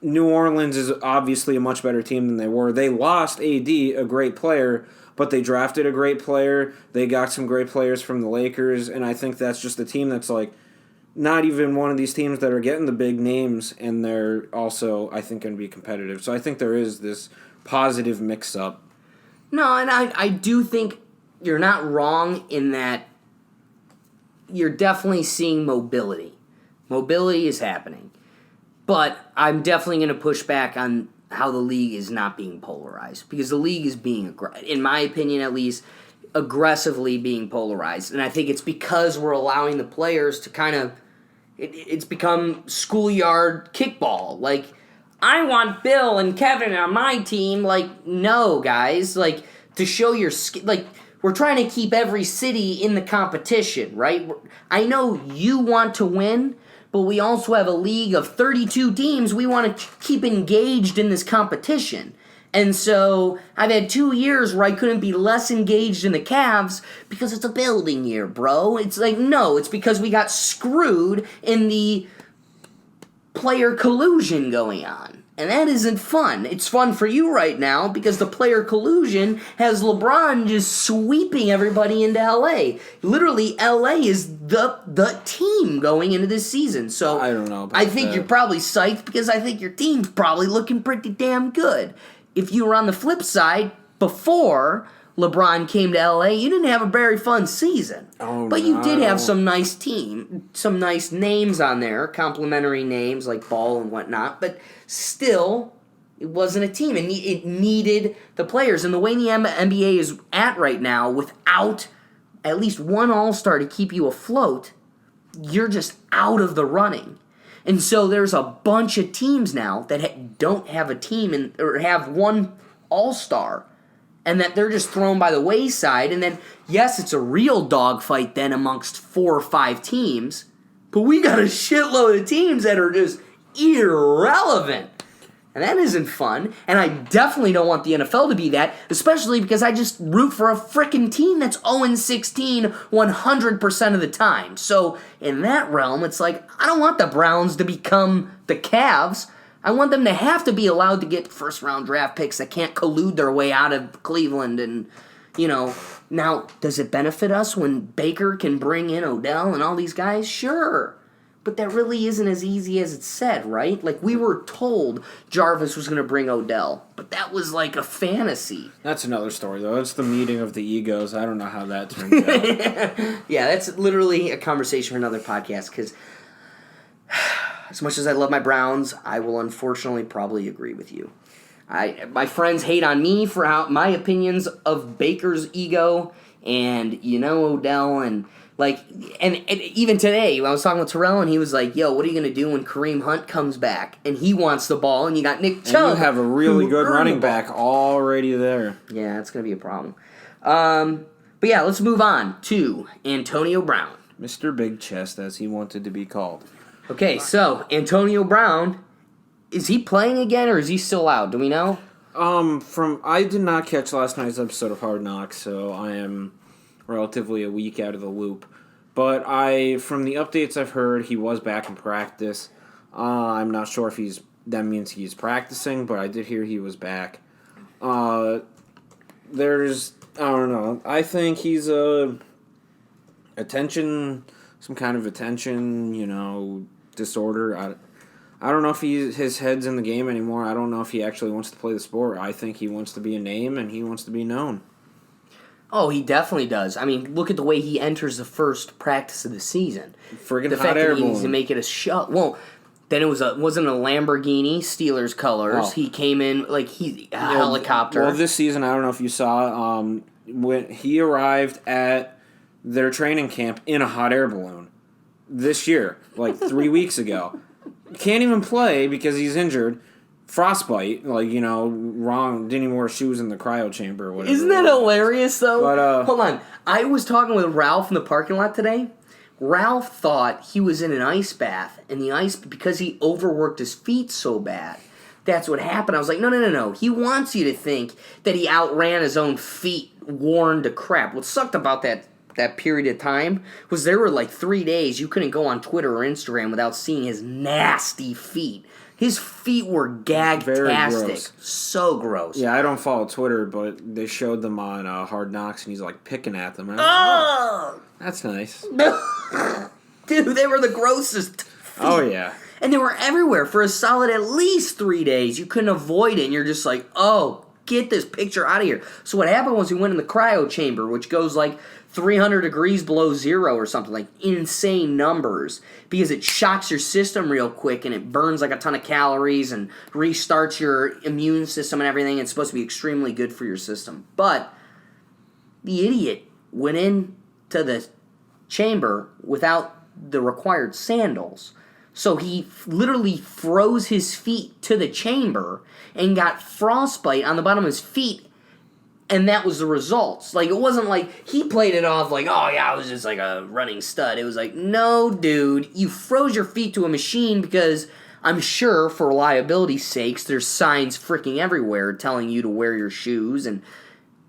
New Orleans is obviously a much better team than they were. They lost AD, a great player, but they drafted a great player. They got some great players from the Lakers, and I think that's just a team that's like not even one of these teams that are getting the big names, and they're also, I think, going to be competitive. So I think there is this positive mix-up. No, and I do think you're not wrong in that you're definitely seeing mobility. Mobility is happening. But I'm definitely going to push back on how the league is not being polarized. Because the league is being, in my opinion at least, aggressively being polarized. And I think it's because we're allowing the players to kind of... It's become schoolyard kickball. Like, I want Bill and Kevin on my team. Like, no, guys. Like, to show your... Like, we're trying to keep every city in the competition, right? I know you want to win, but we also have a league of 32 teams we want to keep engaged in this competition. And so I've had 2 years where I couldn't be less engaged in the Cavs because it's a building year, bro. It's like, no, it's because we got screwed in the player collusion going on. And that isn't fun. It's fun for you right now because the player collusion has LeBron just sweeping everybody into LA. Literally, LA is the team going into this season. So I don't know about I think that. you're probably psyched because I think your team's probably looking pretty damn good. If you were on the flip side, before LeBron came to LA, you didn't have a very fun season. But you did have some nice names on there, complimentary names like Ball and whatnot, but still, it wasn't a team. It needed the players. And the way the NBA is at right now, without at least one All-Star to keep you afloat, you're just out of the running. And so there's a bunch of teams now that don't have a team or have one All-Star, and that they're just thrown by the wayside. And then, yes, it's a real dogfight then amongst 4 or 5 teams, but we got a shitload of teams that are just irrelevant. And that isn't fun. And I definitely don't want the NFL to be that, especially because I just root for a frickin' team that's 0-16 100% of the time. So in that realm, it's like, I don't want the Browns to become the Cavs. I want them to have to be allowed to get first-round draft picks that can't collude their way out of Cleveland. And, now, does it benefit us when Baker can bring in Odell and all these guys? Sure. But that really isn't as easy as it's said, right? Like, we were told Jarvis was going to bring Odell, but that was like a fantasy. That's another story, though. It's the meeting of the egos. I don't know how that turns out. Yeah, that's literally a conversation for another podcast, because as much as I love my Browns, I will unfortunately probably agree with you. My friends hate on me for my opinions of Baker's ego and, Odell and... And even today, I was talking with Terrell, and he was like, yo, what are you going to do when Kareem Hunt comes back? And he wants the ball, and you got Nick Chubb. And you have a really good running back already there. Yeah, that's going to be a problem. But yeah, let's move on to Antonio Brown. Mr. Big Chest, as he wanted to be called. Okay, so Antonio Brown, is he playing again, or is he still out? Do we know? I did not catch last night's episode of Hard Knocks, so I am relatively a week out of the loop. But from the updates I've heard, he was back in practice. I'm not sure if that means he's practicing, but I did hear he was back. I don't know. I think he's some kind of attention, disorder. I don't know if his head's in the game anymore. I don't know if he actually wants to play the sport. I think he wants to be a name and he wants to be known. Oh, he definitely does. I mean, look at the way he enters the first practice of the season. Friggin' the hot fact air that he needs balloon. to make it a show. Well, then it wasn't a Lamborghini, Steelers colors. Oh. He came in like a helicopter. Well, this season, I don't know if you saw, when he arrived at their training camp in a hot air balloon this year, like 3 weeks ago. Can't even play because he's injured. Frostbite, wrong, didn't even wear shoes in the cryo chamber or whatever. Isn't that hilarious, though? But, hold on. I was talking with Ralph in the parking lot today. Ralph thought he was in an ice bath, and because he overworked his feet so bad, that's what happened. I was like, no. He wants you to think that he outran his own feet, worn to crap. What sucked about that period of time was there were like 3 days you couldn't go on Twitter or Instagram without seeing his nasty feet. His feet were gag-tastic. Gross. So gross. Yeah, I don't follow Twitter, but they showed them on Hard Knocks, and he's like picking at them. And that's nice. Dude, they were the grossest feet. Oh, yeah. And they were everywhere for a solid at least 3 days. You couldn't avoid it, and you're just like, oh, get this picture out of here. So what happened was he went in the cryo chamber, which goes like 300 degrees below zero or something, like insane numbers, because it shocks your system real quick and it burns like a ton of calories and restarts your immune system and everything. It's supposed to be extremely good for your system. But the idiot went into the chamber without the required sandals. So he literally froze his feet to the chamber and got frostbite on the bottom of his feet And that was the results. Like, it wasn't like he played it off like, oh, yeah, I was just like a running stud. It was like, no, dude, you froze your feet to a machine because I'm sure, for reliability's sakes, there's signs freaking everywhere telling you to wear your shoes. And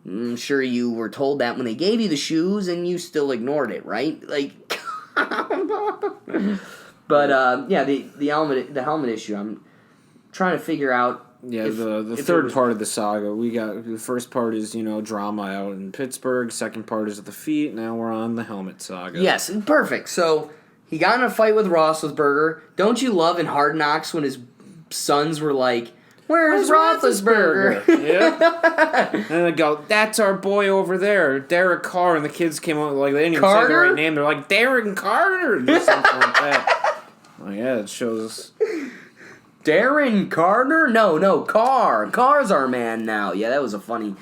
I'm sure you were told that when they gave you the shoes and you still ignored it, right? Like, but, yeah, the helmet issue, I'm trying to figure out. Yeah, the third part of the saga. We got the first part is, drama out in Pittsburgh. Second part is at the feet. Now we're on the helmet saga. Yes, perfect. So he got in a fight with Roethlisberger. Don't you love in Hard Knocks when his sons were like, "Where's Roethlisberger?" Yeah. And they go, "That's our boy over there, Derek Carr." And the kids came out like they didn't even say the right name. They're like Darren Carter or something like that. Well, yeah, it shows. Darren Carter? No, Carr. Carr's our man now. Yeah, that was a funny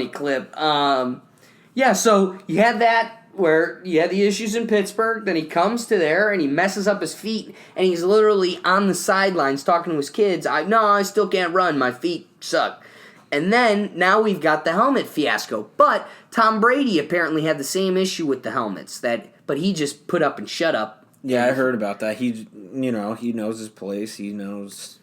clip. Yeah, so you had that where you had the issues in Pittsburgh. Then he comes to there and he messes up his feet, and he's literally on the sidelines talking to his kids. I still can't run. My feet suck. And then now we've got the helmet fiasco. But Tom Brady apparently had the same issue with the helmets, but he just put up and shut up. Yeah, I heard about that. He knows his place. He knows.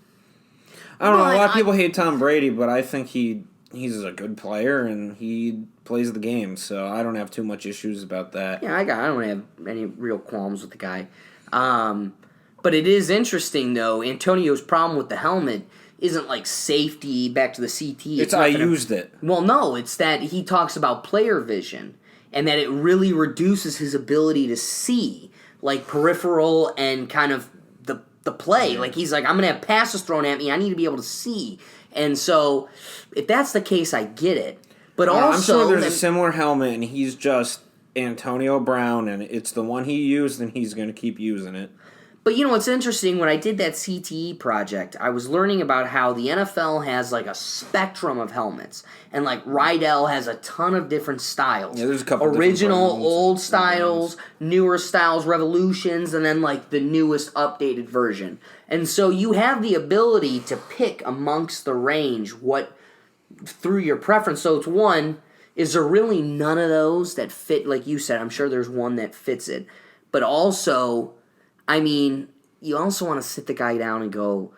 I don't know. A lot of people hate Tom Brady, but I think he's a good player and he plays the game. So I don't have too much issues about that. Yeah, I don't have any real qualms with the guy. But it is interesting though. Antonio's problem with the helmet isn't like safety back to the CTE. It's I used it. Well, no, it's that he talks about player vision and that it really reduces his ability to see. Like peripheral and kind of the play. Yeah. Like he's like, I'm going to have passes thrown at me. I need to be able to see. And so if that's the case, I get it. But also... I'm sure there's a similar helmet and he's just Antonio Brown and it's the one he used and he's going to keep using it. But what's interesting, when I did that CTE project, I was learning about how the NFL has like a spectrum of helmets. And like Rydell has a ton of different styles. Yeah, there's a couple original, old styles, newer styles, revolutions, and then like the newest updated version. And so you have the ability to pick amongst the range through your preference. So it's one, is there really none of those that fit, like you said, I'm sure there's one that fits it. But also... I mean, you also want to sit the guy down and go,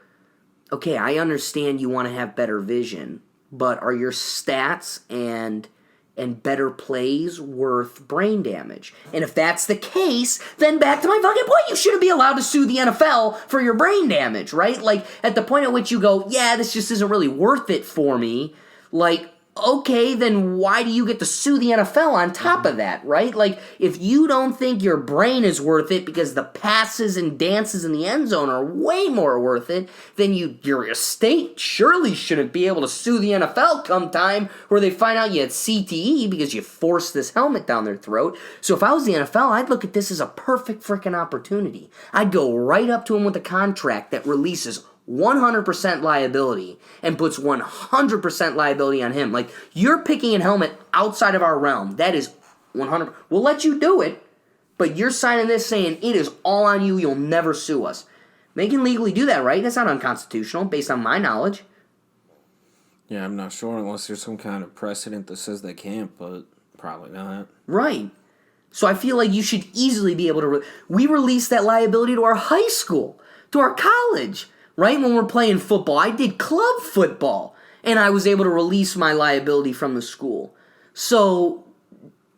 okay, I understand you want to have better vision, but are your stats and better plays worth brain damage? And if that's the case, then back to my fucking point, you shouldn't be allowed to sue the NFL for your brain damage, right? Like, at the point at which you go, yeah, this just isn't really worth it for me, like... Okay, then why do you get to sue the NFL on top of that, right? Like, if you don't think your brain is worth it because the passes and dances in the end zone are way more worth it, then your estate surely shouldn't be able to sue the NFL come time where they find out you had CTE because you forced this helmet down their throat. So if I was the NFL, I'd look at this as a perfect freaking opportunity. I'd go right up to him with a contract that releases 100% liability and puts 100% liability on him. Like, you're picking a helmet outside of our realm. That is 100%. We'll let you do it, but you're signing this saying it is all on you. You'll never sue us. They can legally do that, right? That's not unconstitutional based on my knowledge. Yeah, I'm not sure unless there's some kind of precedent that says they can't, but probably not. Right. So I feel like you should easily be able to... We released that liability to our high school, to our college. Right when we're playing football, I did club football, and I was able to release my liability from the school. So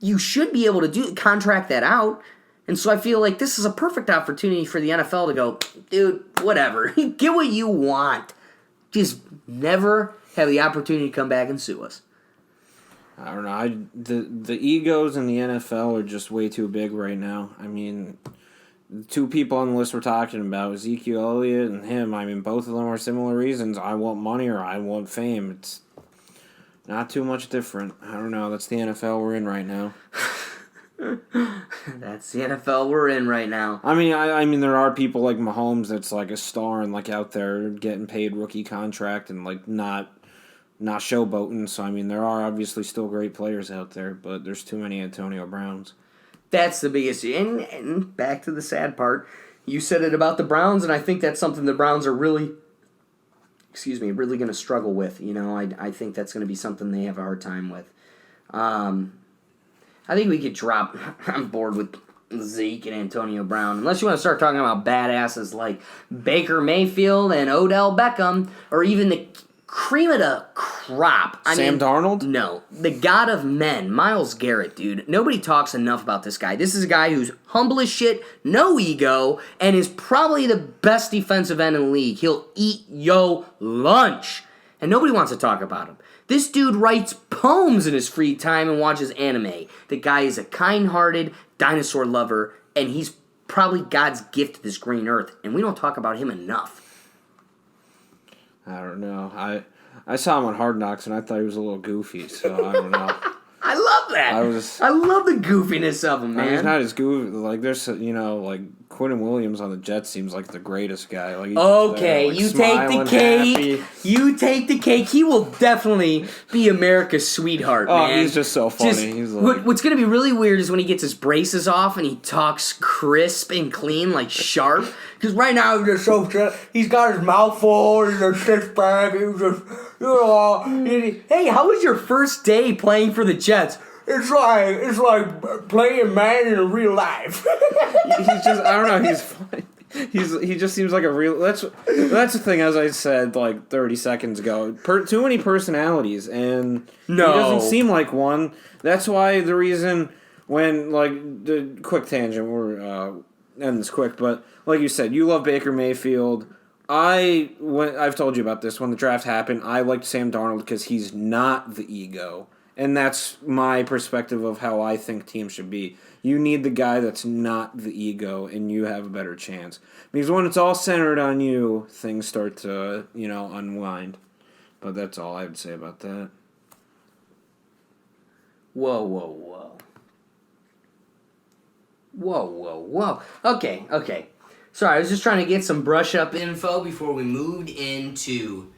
you should be able to contract that out. And so I feel like this is a perfect opportunity for the NFL to go, dude, whatever, get what you want. Just never have the opportunity to come back and sue us. I don't know. The egos in the NFL are just way too big right now. I mean... The two people on the list we're talking about, Ezekiel Elliott and him, I mean, both of them are similar reasons. I want money or I want fame. It's not too much different. I don't know. That's the NFL we're in right now. That's the NFL we're in right now. I mean, there are people like Mahomes that's like a star and like out there getting paid rookie contract and like not showboating. So, I mean, there are obviously still great players out there, but there's too many Antonio Browns. That's the biggest. And back to the sad part, you said it about the Browns, and I think that's something the Browns are really really going to struggle with. I think that's going to be something they have a hard time with. I think we could drop. I'm bored with Zeke and Antonio Brown. Unless you want to start talking about badasses like Baker Mayfield and Odell Beckham, or even the cream of the crop. Sam Darnold? No. The god of men, Myles Garrett, dude. Nobody talks enough about this guy. This is a guy who's humble as shit, no ego, and is probably the best defensive end in the league. He'll eat yo lunch. And nobody wants to talk about him. This dude writes poems in his free time and watches anime. The guy is a kind-hearted dinosaur lover, and he's probably God's gift to this green earth, and we don't talk about him enough. I don't know. I saw him on Hard Knocks, and I thought he was a little goofy, so I don't know. I love that. I love the goofiness of him, man. He's not as goofy. Like, there's, like, Quentin Williams on the Jets seems like the greatest guy. Like, okay, you take the cake. Happy. You take the cake. He will definitely be America's sweetheart, man. Oh, he's just so funny. He's like, what's going to be really weird is when he gets his braces off and he talks crisp and clean, like sharp. Because right now he's just so... He's got his mouth full, he's a six-pack, he's just... hey, how was your first day playing for the Jets? It's like playing man in real life. He's just... I don't know, he's funny. He just seems like a real... That's the thing, as I said, like, 30 seconds ago. Too many personalities, and he doesn't seem like one. That's why the reason when, like, the quick tangent, we're end this quick, but like you said, you love Baker Mayfield. I've told you about this. When the draft happened, I liked Sam Darnold because he's not the ego. And that's my perspective of how I think teams should be. You need the guy that's not the ego, and you have a better chance. Because when it's all centered on you, things start to, unwind. But that's all I would say about that. Whoa. Okay. Sorry, I was just trying to get some brush-up info before we moved into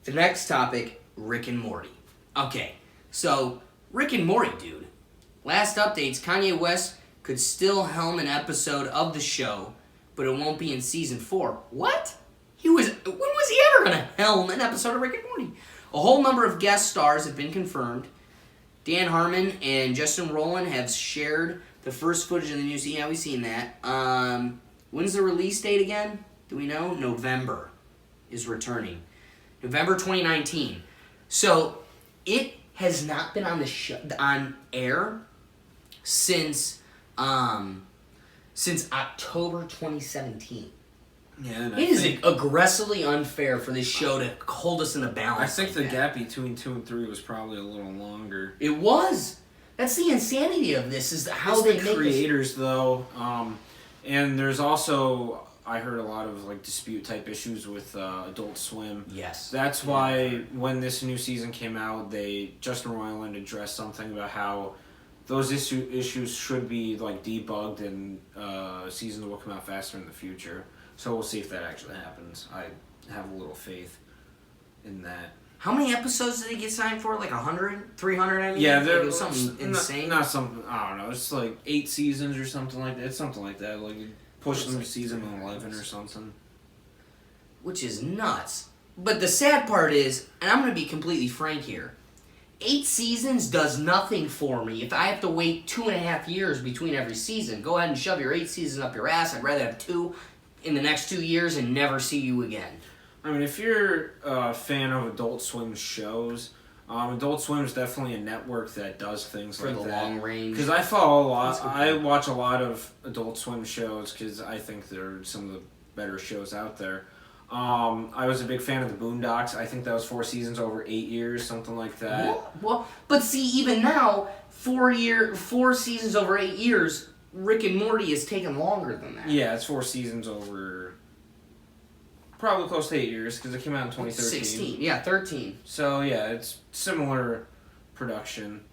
the next topic, Rick and Morty. Okay, so Rick and Morty, dude. Last updates, Kanye West could still helm an episode of the show, but it won't be in season 4. What? When was he ever going to helm an episode of Rick and Morty? A whole number of guest stars have been confirmed. Dan Harmon and Justin Roiland have shared the first footage of the new season. Yeah, we've seen that. When's the release date again? Do we know? November is returning. November 2019. So it has not been on on air since October 2017. Yeah, it is aggressively unfair for this show to hold us in a balance. I think the gap between 2 and 3 was probably a little longer. It was. That's the insanity of this, is how they make the creators, though. And there's also, I heard a lot of like dispute type issues with Adult Swim. Yes. That's why when this new season came out, Justin Roiland addressed something about how those issues should be like debugged and seasons will come out faster in the future. So we'll see if that actually happens. I have a little faith in that. How many episodes did they get signed for? Like 100? 300, I mean? Yeah, there was something insane. Not something, I don't know. It's like 8 seasons or something like that. It's something like that. Like push them to season 11 or something. Which is nuts. But the sad part is, and I'm going to be completely frank here, 8 seasons does nothing for me. If I have to wait 2.5 years between every season, go ahead and shove your 8 seasons up your ass. I'd rather have 2 in the next 2 years and never see you again. I mean, if you're a fan of Adult Swim shows, Adult Swim is definitely a network that does things for like the that. long range. Because I follow a lot. I watch a lot of Adult Swim shows because I think they're some of the better shows out there. I was a big fan of the Boondocks. I think that was 4 seasons over 8 years, something like that. Well, but see, even now, 4 seasons over 8 years, Rick and Morty is taking longer than that. Yeah, it's 4 seasons over probably close to 8 years because it came out in 2013. 16, yeah, 13. So yeah, it's similar production.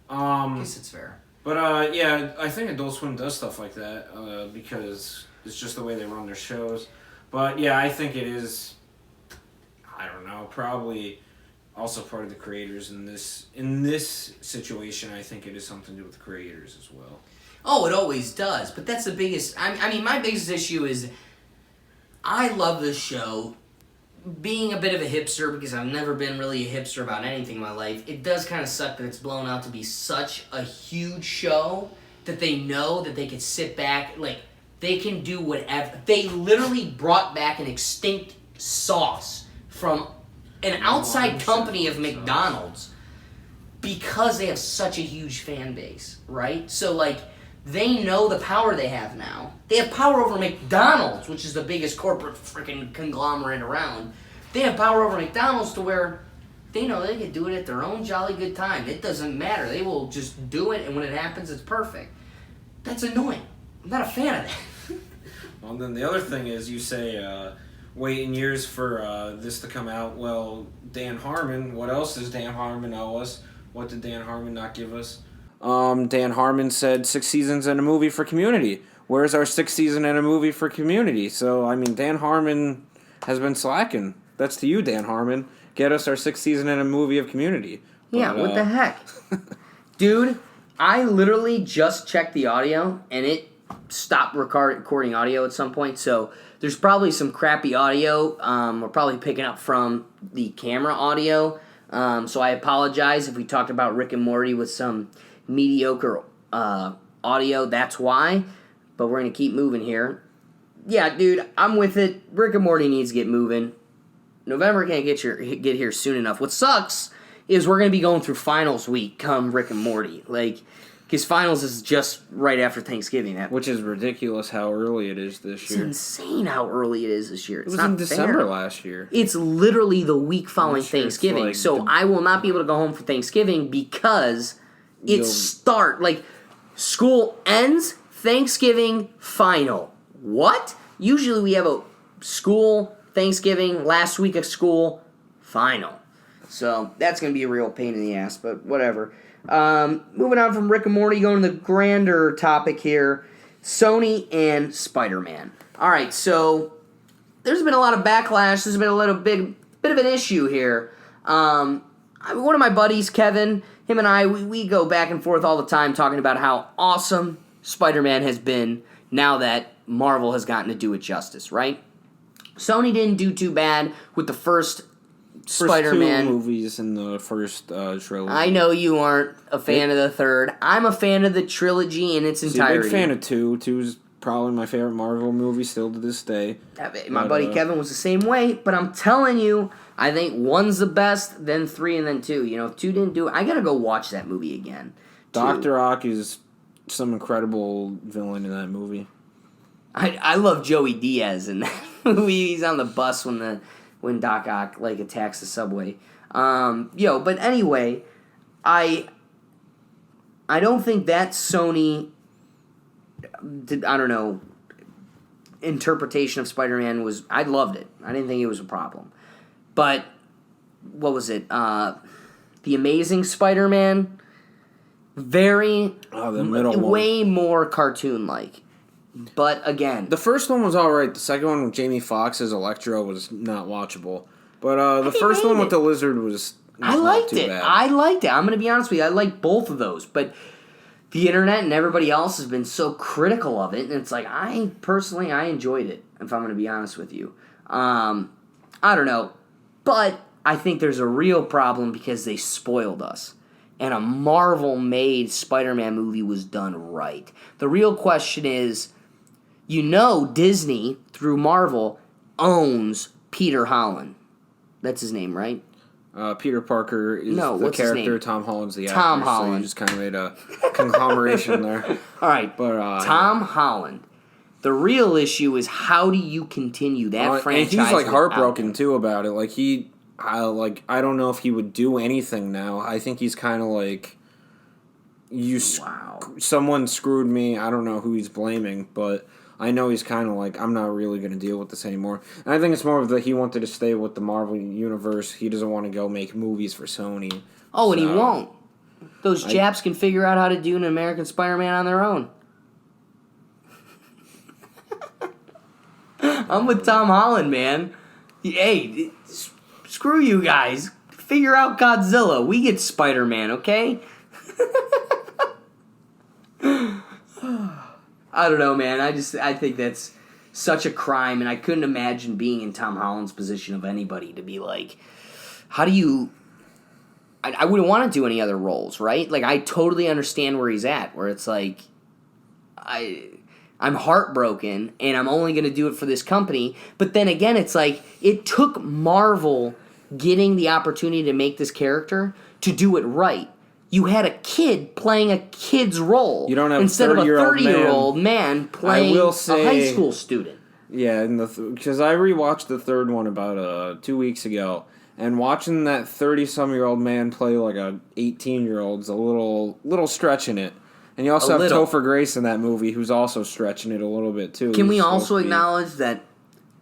I guess it's fair. But yeah, I think Adult Swim does stuff like that because it's just the way they run their shows. But yeah, I think it is. I don't know, probably also part of the creators in this situation. I think it is something to do with the creators as well. Oh, it always does. But that's the biggest. I mean, my biggest issue is I love this show being a bit of a hipster, because I've never been really a hipster about anything in my life, it does kind of suck that it's blown out to be such a huge show that they know that they could sit back, like, they can do whatever. They literally brought back an extinct sauce from an outside company of McDonald's because they have such a huge fan base, right? So, like, they know the power they have now. They have power over McDonald's, which is the biggest corporate freaking conglomerate around. They have power over McDonald's to where they know they can do it at their own jolly good time. It doesn't matter. They will just do it, and when it happens, it's perfect. That's annoying. I'm not a fan of that. Well, then the other thing is you say waiting years for this to come out. Well, Dan Harmon, what else does Dan Harmon owe us? What did Dan Harmon not give us? Dan Harmon said 6 seasons and a movie for Community. Where's our 6th season and a movie for Community? So, I mean, Dan Harmon has been slacking. That's to you, Dan Harmon. Get us our 6th season and a movie of Community. Yeah, what the heck? Dude, I literally just checked the audio, and it stopped recording audio at some point, so there's probably some crappy audio. We're probably picking up from the camera audio, so I apologize if we talked about Rick and Morty with some mediocre audio. That's why, but we're going to keep moving here. Yeah, dude, I'm with it. Rick and Morty needs to get moving. November can't get here soon enough. What sucks is we're going to be going through finals week come Rick and Morty. Like, because finals is just right after Thanksgiving. Which is ridiculous how early it is this year. It's insane how early it is this year. It's it was not in December fair. last year. It's literally the week following Sure, Thanksgiving. like so I will not be able to go home for Thanksgiving because school ends, Thanksgiving, final. What? Usually we have a school, Thanksgiving, last week of school, final. So that's going to be a real pain in the ass, but whatever. Moving on from Rick and Morty, going to the grander topic here, Sony and SpiderMan. All right, so there's been a lot of backlash. There's been a little bit of an issue here. One of my buddies, Kevin, him and I, we go back and forth all the time talking about how awesome Spider-Man has been now that Marvel has gotten to do it justice, right? Sony didn't do too bad with the first Spider-Man 2 movies in the first trilogy. I know you aren't a fan of the third. I'm a fan of the trilogy in its entirety. Big fan of 2. 2 is probably my favorite Marvel movie still to this day. My buddy Kevin was the same way, but I'm telling you, I think 1's the best, then 3, and then 2. You know, if 2 didn't do it, I gotta go watch that movie again. Dr. Ock is some incredible villain in that movie. I love Joey Diaz in that movie. He's on the bus when Doc Ock attacks the subway. But anyway, I don't think that Sony interpretation of Spider-Man was. I loved it. I didn't think it was a problem. But what was it? The Amazing Spider-Man, the middle way more cartoon-like. But again, the first one was all right. The second one with Jamie Foxx as Electro was not watchable. But the first one with the lizard was I liked it. Bad. I liked it. I'm going to be honest with you. I liked both of those. But the internet and everybody else has been so critical of it. And it's like, I enjoyed it, if I'm going to be honest with you. I don't know. But I think there's a real problem because they spoiled us. And a Marvel-made Spider-Man movie was done right. The real question is, Disney, through Marvel, ongns Peter Holland. That's his name, right? Peter Parker is the character. Tom Holland's the actor. Tom Holland. So you just kind of made a conglomeration there. All right, but Tom Holland. The real issue is how do you continue that franchise? And he's heartbroken too about it. I don't know if he would do anything now. I think he's kind of like, someone screwed me. I don't know who he's blaming, but I know he's kind of like, I'm not really going to deal with this anymore. And I think it's more of that he wanted to stay with the Marvel Universe. He doesn't want to go make movies for Sony. Oh, and he won't. Those Japs can figure out how to do an American Spider-Man on their own. I'm with Tom Holland, man. Hey, screw you guys. Figure out Godzilla. We get Spider-Man, okay? I don't know, man. I think that's such a crime, and I couldn't imagine being in Tom Holland's position of anybody to be like, how do you... I wouldn't want to do any other roles, right? Like, I totally understand where he's at, where it's like, I'm heartbroken, and I'm only going to do it for this company. But then again, it's like, it took Marvel getting the opportunity to make this character to do it right. You had a kid playing a kid's role You don't have instead of a 30-year-old 30-year-old man playing a high school student. Yeah, because I rewatched the third one about 2 weeks ago, and watching that 30-some-year-old man play like a 18-year-old's a little stretching it. And you also have Topher Grace in that movie, who's also stretching it a little bit too. Can we also acknowledge that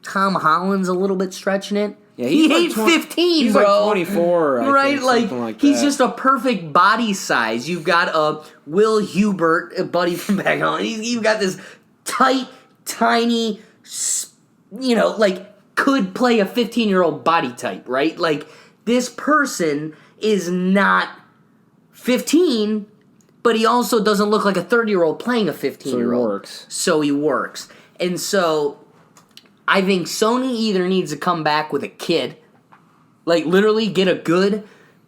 Tom Holland's a little bit stretching it? Yeah, he ain't 15, he's bro. He's like 24, right? think, something like he's that. just a perfect body size. You've got a Will Hubert, a buddy from back home. You've got this tight, tiny, could play a 15-year-old body type, right? Like, this person is not 15, but he also doesn't look like a 30-year-old playing a 15-year-old. So he works. And so I think Sony either needs to come back with a kid, like literally get a good...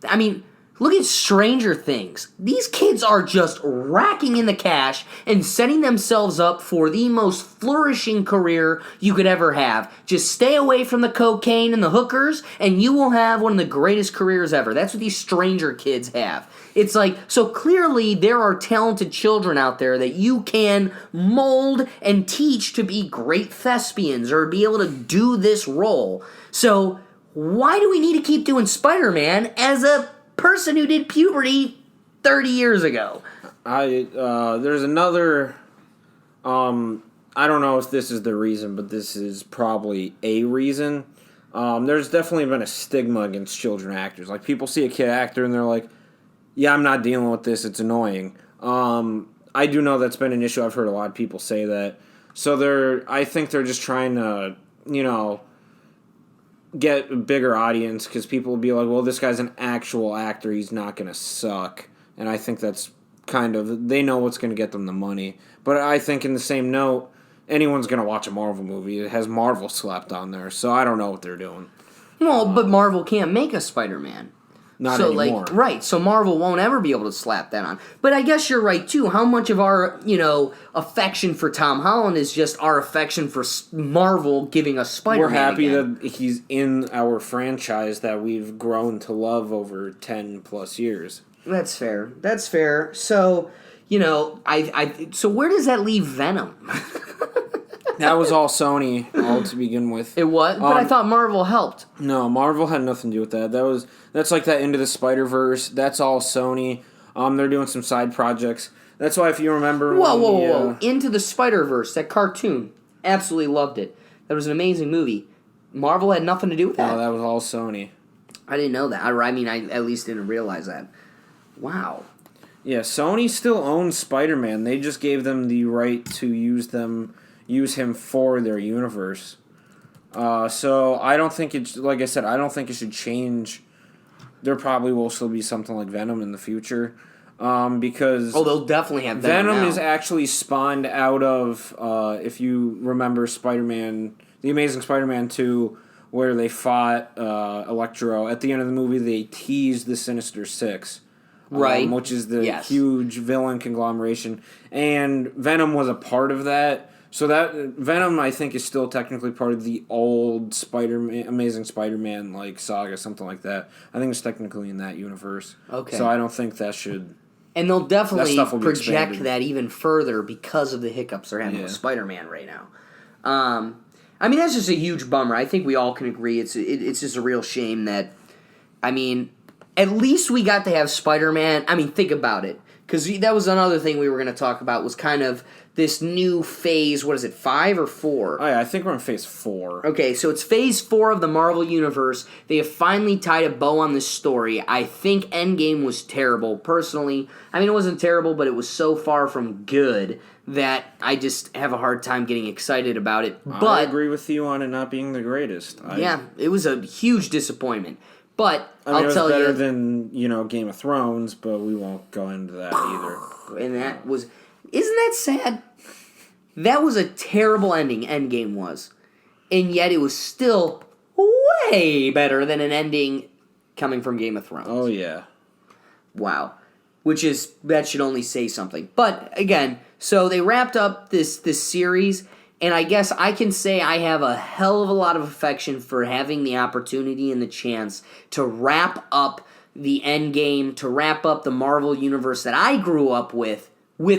I mean, look at Stranger Things. These kids are just racking in the cash and setting themselves up for the most flourishing career you could ever have. Just stay away from the cocaine and the hookers, and you will have one of the greatest careers ever. That's what these Stranger kids have. It's like, so clearly there are talented children out there that you can mold and teach to be great thespians or be able to do this role. So why do we need to keep doing Spider-Man as a person who did puberty 30 years ago? There's another, I don't know if this is the reason, but this is probably a reason. There's definitely been a stigma against children actors. Like, people see a kid actor and they're like, yeah, I'm not dealing with this, it's annoying. I do know that's been an issue. I've heard a lot of people say that. So I think they're just trying to, get a bigger audience, because people will be like, well, this guy's an actual actor, he's not going to suck. And I think that's kind of, they know what's going to get them the money. But I think in the same note, anyone's going to watch a Marvel movie. It has Marvel slapped on there, so I don't know what they're doing. Well, but Marvel can't make a Spider-Man. Not anymore. Right, so Marvel won't ever be able to slap that on. But I guess you're right, too. How much of our, affection for Tom Holland is just our affection for Marvel giving us Spider-Man? We're happy again? that he's in our franchise that we've grown to love over 10-plus years. That's fair. So, so where does that leave Venom? That was all Sony, all to begin with. It was? But I thought Marvel helped. No, Marvel had nothing to do with that. That's like that Into the Spider-Verse. That's all Sony. They're doing some side projects. That's why, if you remember... Whoa. Into the Spider-Verse, that cartoon. Absolutely loved it. That was an amazing movie. Marvel had nothing to do with that? No, that was all Sony. I didn't know that. I at least didn't realize that. Wow. Yeah, Sony still owns Spider-Man. They just gave them the right to use him for their universe. So I don't think like I said, I don't think it should change. There probably will still be something like Venom in the future. Because they'll definitely have Venom now. Is actually spawned out of, if you remember Spider-Man, The Amazing Spider-Man 2, where they fought Electro. At the end of the movie, they teased the Sinister Six. Right. Which is the huge villain conglomeration. And Venom was a part of that. So that Venom, I think, is still technically part of the old Amazing Spider-Man saga, something like that. I think it's technically in that universe. Okay. So I don't think that should... And they'll definitely project that even further because of the hiccups they're having with Spider-Man right now. That's just a huge bummer. I think we all can agree it's just a real shame that... at least we got to have Spider-Man. Think about it. Because that was another thing we were going to talk about, was kind of this new phase. What is it, 5 or 4? Oh, yeah, I think we're in phase 4. Okay, so it's phase 4 of the Marvel Universe. They have finally tied a bow on this story. I think Endgame was terrible, personally. It wasn't terrible, but it was so far from good that I just have a hard time getting excited about it. But I agree with you on it not being the greatest. It was a huge disappointment. But I'll tell you, it was better than Game of Thrones, but we won't go into that either. And that was, isn't that sad? That was a terrible ending, Endgame was. And yet it was still way better than an ending coming from Game of Thrones. Oh, yeah. Wow. That should only say something. But, again, so they wrapped up this series, and I guess I can say I have a hell of a lot of affection for having the opportunity and the chance to wrap up the Endgame, to wrap up the Marvel Universe that I grew up with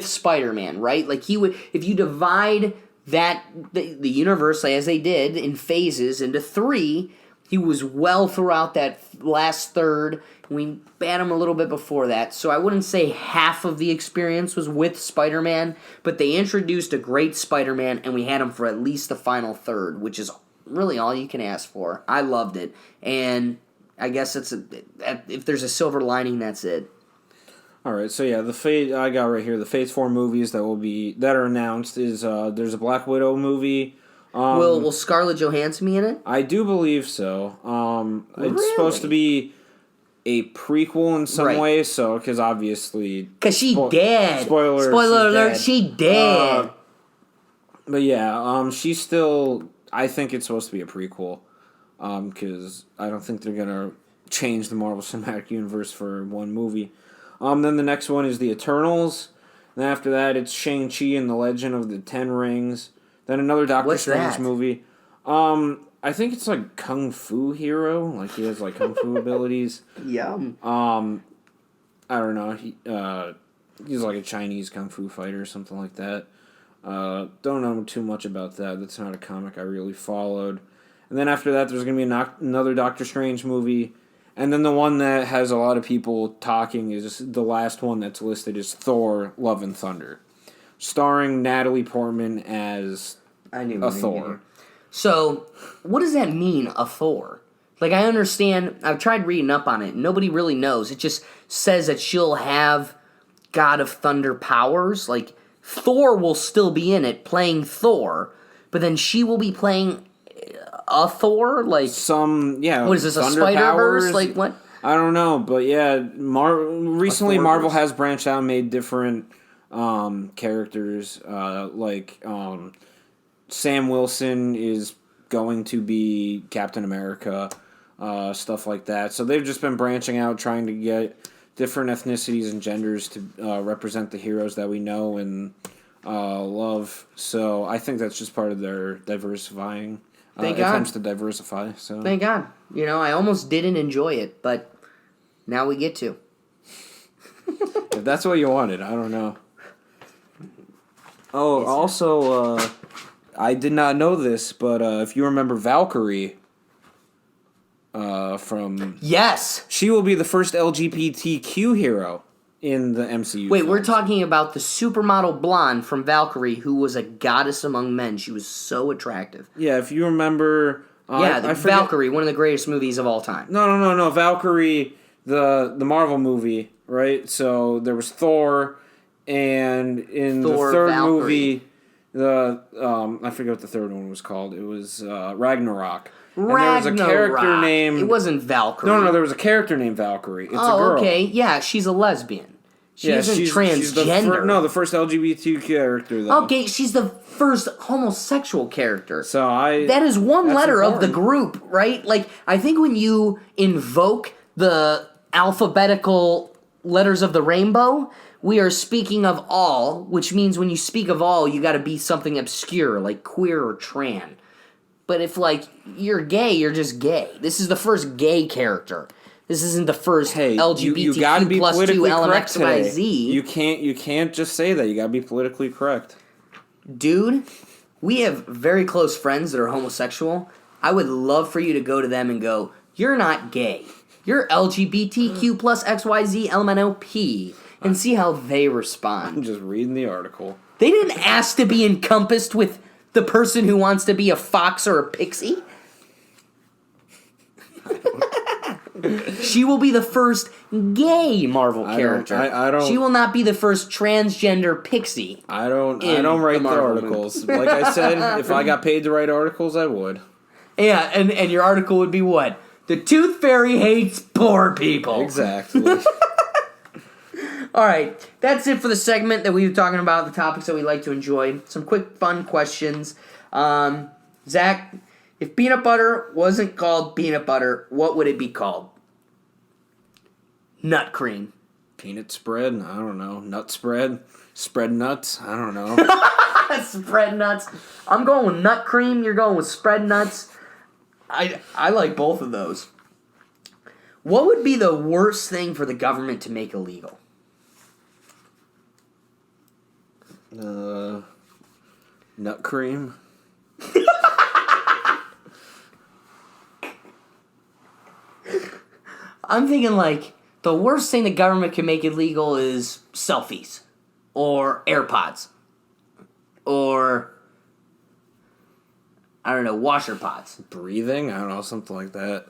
Spider-Man, right? Like, if you divide the universe, as they did, in phases into 3, he was well throughout that last third. We bat him a little bit before that, so I wouldn't say half of the experience was with Spider-Man, but they introduced a great Spider-Man, and we had him for at least the final third, which is really all you can ask for. I loved it, and I guess if there's a silver lining, that's it. All right, so yeah, I got right here the Phase 4 movies that are announced is there's a Black Widow movie. Will Scarlett Johansson be in it? I do believe so. Really? It's supposed to be a prequel in some way, so because obviously because she dead. Spoiler alert! She dead. But yeah, she's still. I think it's supposed to be a prequel, because I don't think they're gonna change the Marvel Cinematic Universe for one movie. Then the next one is the Eternals. And after that, it's Shang-Chi and the Legend of the Ten Rings. Then another Doctor Strange movie. I think it's like Kung Fu Hero. Like he has like Kung Fu abilities. Yum. I don't know. He's like a Chinese Kung Fu fighter or something like that. Don't know too much about that. That's not a comic I really followed. And then after that, there's going to be another Doctor Strange movie. And then the one that has a lot of people talking is the last one that's listed is Thor: Love and Thunder, starring Natalie Portman as a Thor. So, what does that mean, a Thor? Like, I understand, I've tried reading up on it, nobody really knows. It just says that she'll have God of Thunder powers. Like, Thor will still be in it, playing Thor, but then she will be playing a Thor? Like, what is this, a Spider-Verse? Like, what? I don't know, but yeah, recently Marvel has branched out and made different characters, like Sam Wilson is going to be Captain America, stuff like that. So they've just been branching out, trying to get different ethnicities and genders to represent the heroes that we know and love. So I think that's just part of their diversifying. Attempts to diversify. So thank God. You know, I almost didn't enjoy it, but now we get to. If that's what you wanted, I don't know. Oh, also, I did not know this, but if you remember Valkyrie from... Yes! She will be the first LGBTQ hero in the MCU. Wait, we're talking about the supermodel blonde from Valkyrie who was a goddess among men. She was so attractive. Yeah, if you remember... Valkyrie, one of the greatest movies of all time. No. Valkyrie, the Marvel movie, right? So there was Thor, and in the third movie, I forget what the third one was called. It was Ragnarok. And there was a character named... It wasn't Valkyrie. No, there was a character named Valkyrie. It's a girl. Okay. Yeah, she's a lesbian. She isn't transgender. The first LGBT character, though. Okay, she's the first homosexual character. So that is one letter important. of the group, right? Like, I think when you invoke the alphabetical letters of the rainbow, we are speaking of all, which means when you speak of all, you gotta be something obscure, like queer or trans. But if, like, you're gay, you're just gay. This is the first gay character. This isn't the first LGBTQ plus 2 LMXYZ. You can't just say that. You gotta be politically correct. Dude, we have very close friends that are homosexual. I would love for you to go to them and go, you're not gay. You're LGBTQ plus XYZ LMNOP. And see how they respond. I'm just reading the article. They didn't ask to be encompassed with the person who wants to be a fox or a pixie. She will be the first gay Marvel character. I don't. She will not be the first transgender pixie. I don't write the articles. Like I said, if I got paid to write articles, I would. Yeah, and your article would be what? The Tooth Fairy hates poor people. Exactly. All right, that's it for the segment that we were talking about, the topics that we like to enjoy. Some quick, fun questions. Zach, if peanut butter wasn't called peanut butter, what would it be called? Nut cream. Peanut spread? I don't know. Nut spread? Spread nuts? I don't know. Spread nuts. I'm going with nut cream. You're going with spread nuts. I like both of those. What would be the worst thing for the government to make illegal? Nut cream? I'm thinking like the worst thing the government can make illegal is selfies or AirPods or I don't know, washer pods. Breathing? I don't know, something like that.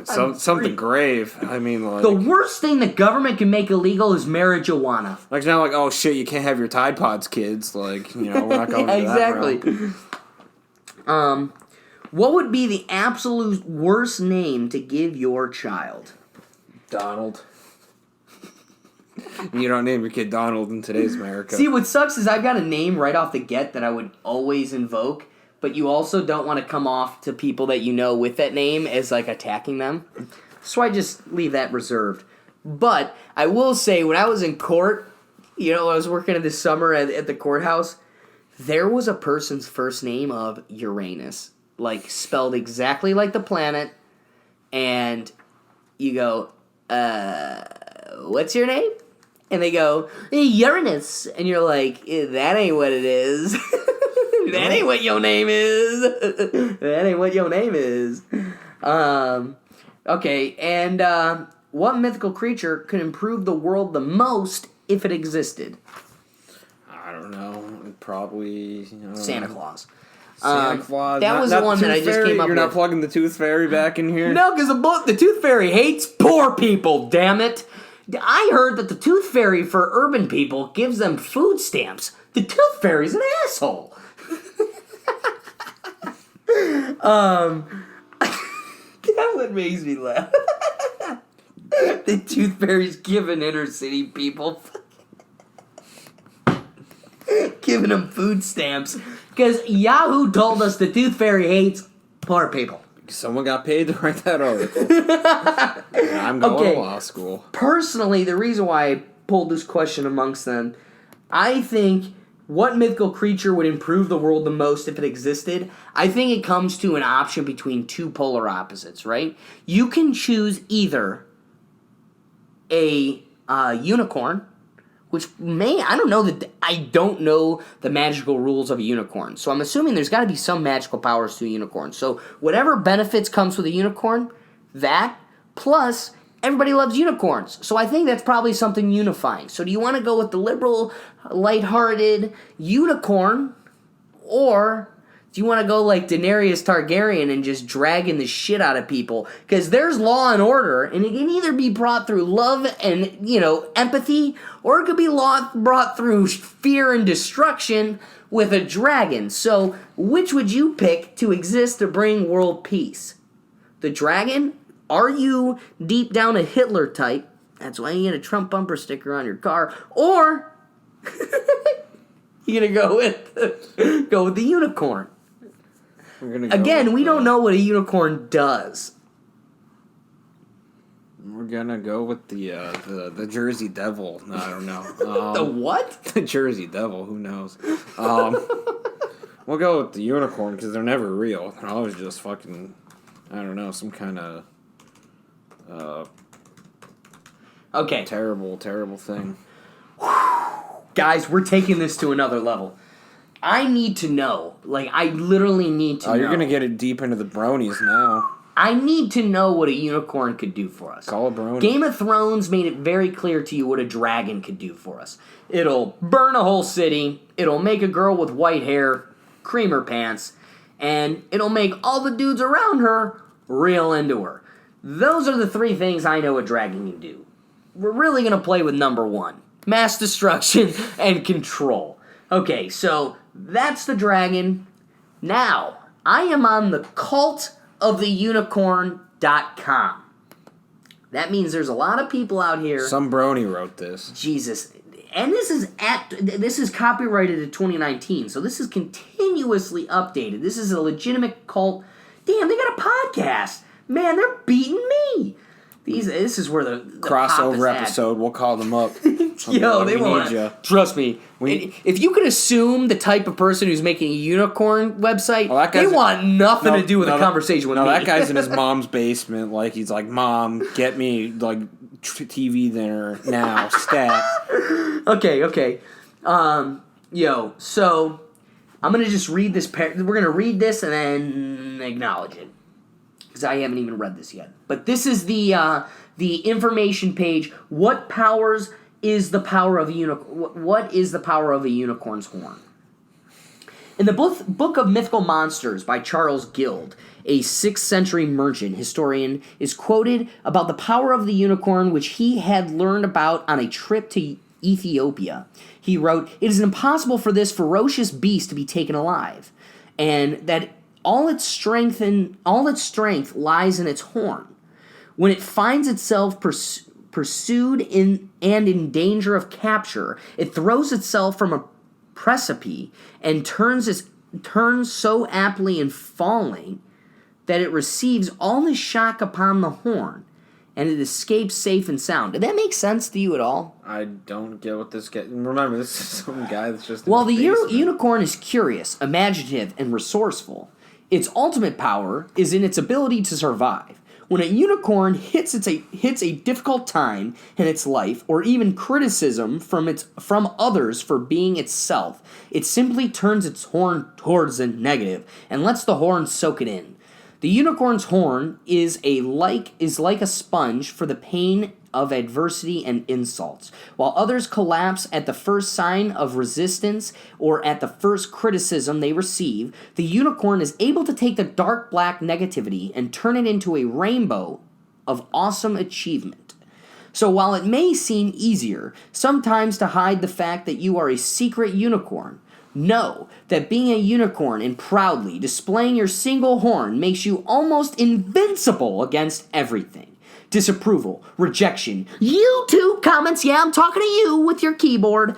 Something grave. I mean, like... The worst thing the government can make illegal is marijuana. Like, now, like, oh, shit, you can't have your Tide Pods, kids. Like, you know, we're not going to exactly. that route. What would be the absolute worst name to give your child? Donald. You don't name your kid Donald in today's America. See, what sucks is I've got a name right off the get that I would always invoke, but you also don't want to come off to people that you know with that name as, like, attacking them. So I just leave that reserved. But I will say, when I was in court, you know, I was working this summer at the courthouse, there was a person's first name of Uranus. Like, spelled exactly like the planet. And you go, what's your name? And they go, Uranus. And you're like, that ain't what it is. That ain't what your name is. That ain't what your name is. Okay, and what mythical creature could improve the world the most if it existed? I don't know. Probably... Santa Claus. Santa Claus. That was the one that I just came up with. You're not plugging the Tooth Fairy back in here? No, because the Tooth Fairy hates poor people, damn it. I heard that the Tooth Fairy for urban people gives them food stamps. The Tooth Fairy's an asshole. That one makes me laugh. The Tooth Fairy's giving inner city people giving them food stamps because Yahoo told us the Tooth Fairy hates poor people. Someone got paid to write that article. I'm going to law school. Personally, the reason why I pulled this question amongst them, I think what mythical creature would improve the world the most if it existed? I think it comes to an option between two polar opposites, right? You can choose either a unicorn, which I don't know the magical rules of a unicorn. So I'm assuming there's got to be some magical powers to a unicorn. So whatever benefits comes with a unicorn, that plus everybody loves unicorns. So I think that's probably something unifying. So do you want to go with the liberal, lighthearted unicorn, or do you want to go like Daenerys Targaryen and just dragging the shit out of people? Because there's law and order, and it can either be brought through love and, empathy, or it could be brought through fear and destruction with a dragon. So which would you pick to exist to bring world peace? The dragon? Are you deep down a Hitler type? That's why you get a Trump bumper sticker on your car. Or you're gonna go with the unicorn. Again, we don't know what a unicorn does. We're gonna go with the Jersey Devil. No, I don't know. The what? The Jersey Devil. Who knows? We'll go with the unicorn because they're never real. They're always just fucking, I don't know, some kind of terrible, terrible thing. Guys, we're taking this to another level. I need to know. Like, I literally need to know. Oh, you're going to get it deep into the bronies now. I need to know what a unicorn could do for us. Call a brony. Game of Thrones made it very clear to you what a dragon could do for us. It'll burn a whole city, it'll make a girl with white hair cream her pants, and it'll make all the dudes around her real into her. Those are the three things I know a dragon can do. We're really going to play with number one. Mass destruction and control. Okay, so that's the dragon. Now, I am on the cultoftheunicorn.com. That means there's a lot of people out here. Some brony wrote this. Jesus. And this is copyrighted in 2019, so this is continuously updated. This is a legitimate cult. Damn, they got a podcast. Man, they're beating me. This is where the crossover episode. We'll call them up. Yo, they want you. Trust me. If you could assume the type of person who's making a unicorn website, they want nothing to do with a conversation with me. No, that guy's in his mom's basement. Like he's like, Mom, get me like TV dinner now, stat. Okay. So I'm gonna just read this. We're gonna read this and then acknowledge it. Because I haven't even read this yet. But this is the information page. What is the power of a unicorn's horn? In the book of Mythical Monsters by Charles Guild, a 6th century merchant historian is quoted about the power of the unicorn, which he had learned about on a trip to Ethiopia. He wrote, "It is impossible for this ferocious beast to be taken alive, and that all its strength lies in its horn. When it finds itself pursued and in danger of capture, it throws itself from a precipice and turns so aptly in falling that it receives all the shock upon the horn, and it escapes safe and sound." Did that make sense to you at all? I don't get what this guy... Remember, this is some guy that's just... Well, the unicorn is curious, imaginative, and resourceful. Its ultimate power is in its ability to survive. When a unicorn hits a difficult time in its life, or even criticism from others for being itself, it simply turns its horn towards the negative and lets the horn soak it in. The unicorn's horn is like a sponge for the pain of adversity and insults. While others collapse at the first sign of resistance or at the first criticism they receive, the unicorn is able to take the dark black negativity and turn it into a rainbow of awesome achievement. So while it may seem easier sometimes to hide the fact that you are a secret unicorn, know that being a unicorn and proudly displaying your single horn makes you almost invincible against everything. Disapproval, rejection, YouTube comments, yeah, I'm talking to you with your keyboard,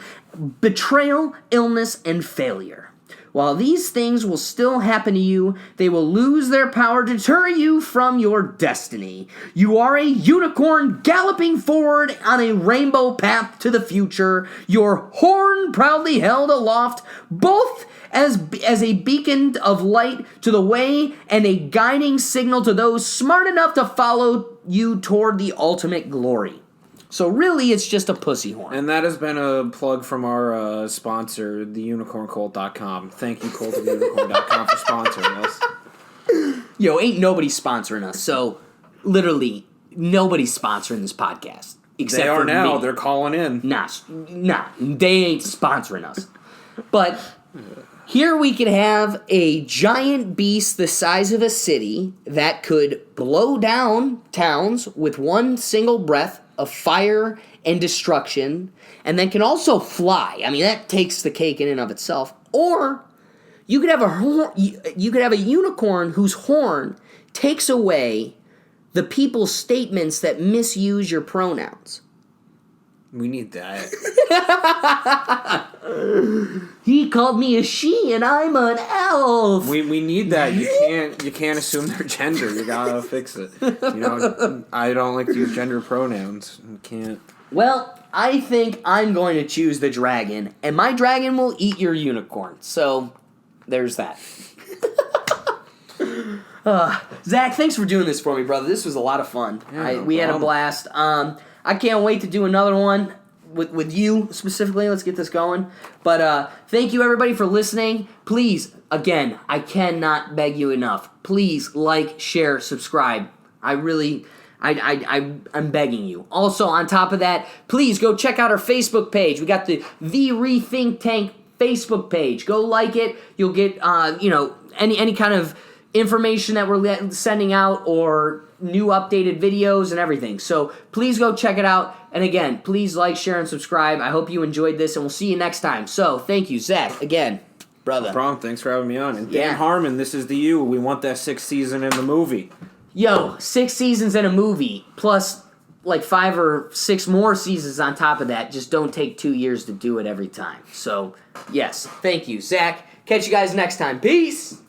betrayal, illness, and failure. While these things will still happen to you, they will lose their power to deter you from your destiny. You are a unicorn galloping forward on a rainbow path to the future, your horn proudly held aloft, both as a beacon of light to the way and a guiding signal to those smart enough to follow you toward the ultimate glory. So really, it's just a pussy horn. And that has been a plug from our sponsor, theunicorncult.com. Thank you, cultoftheunicorn.com, for sponsoring us. Yo, ain't nobody sponsoring us. So, literally, nobody's sponsoring this podcast. Except they are for now. me. They're calling in. Nah, they ain't sponsoring us. But here we could have a giant beast the size of a city that could blow down towns with one single breath of fire and destruction, and then can also fly. I mean, that takes the cake in and of itself. Or you could have a unicorn whose horn takes away the people's statements that misuse your pronouns. We need that. He called me a she, and I'm an elf. We need that. You can't assume their gender. You gotta fix it. I don't like to use gender pronouns. You can't. Well, I think I'm going to choose the dragon, and my dragon will eat your unicorn. So, there's that. Zach, thanks for doing this for me, brother. This was a lot of fun. Yeah, we had a blast. I can't wait to do another one with you specifically. Let's get this going. But thank you, everybody, for listening. Please, again, I cannot beg you enough. Please like, share, subscribe. I'm begging you. Also, on top of that, please go check out our Facebook page. We got the Rethink Tank Facebook page. Go like it. You'll get any kind of information that we're sending out or new updated videos and everything. So please go check it out. And again, please like, share, and subscribe. I hope you enjoyed this, and we'll see you next time. So thank you, Zach, again, brother. No problem. Thanks for having me on. And Dan Harmon, this is the you. We want that 6th season in the movie. Yo, 6 seasons in a movie plus like 5 or 6 more seasons on top of that. Just don't take 2 years to do it every time. So, yes, thank you, Zach. Catch you guys next time. Peace!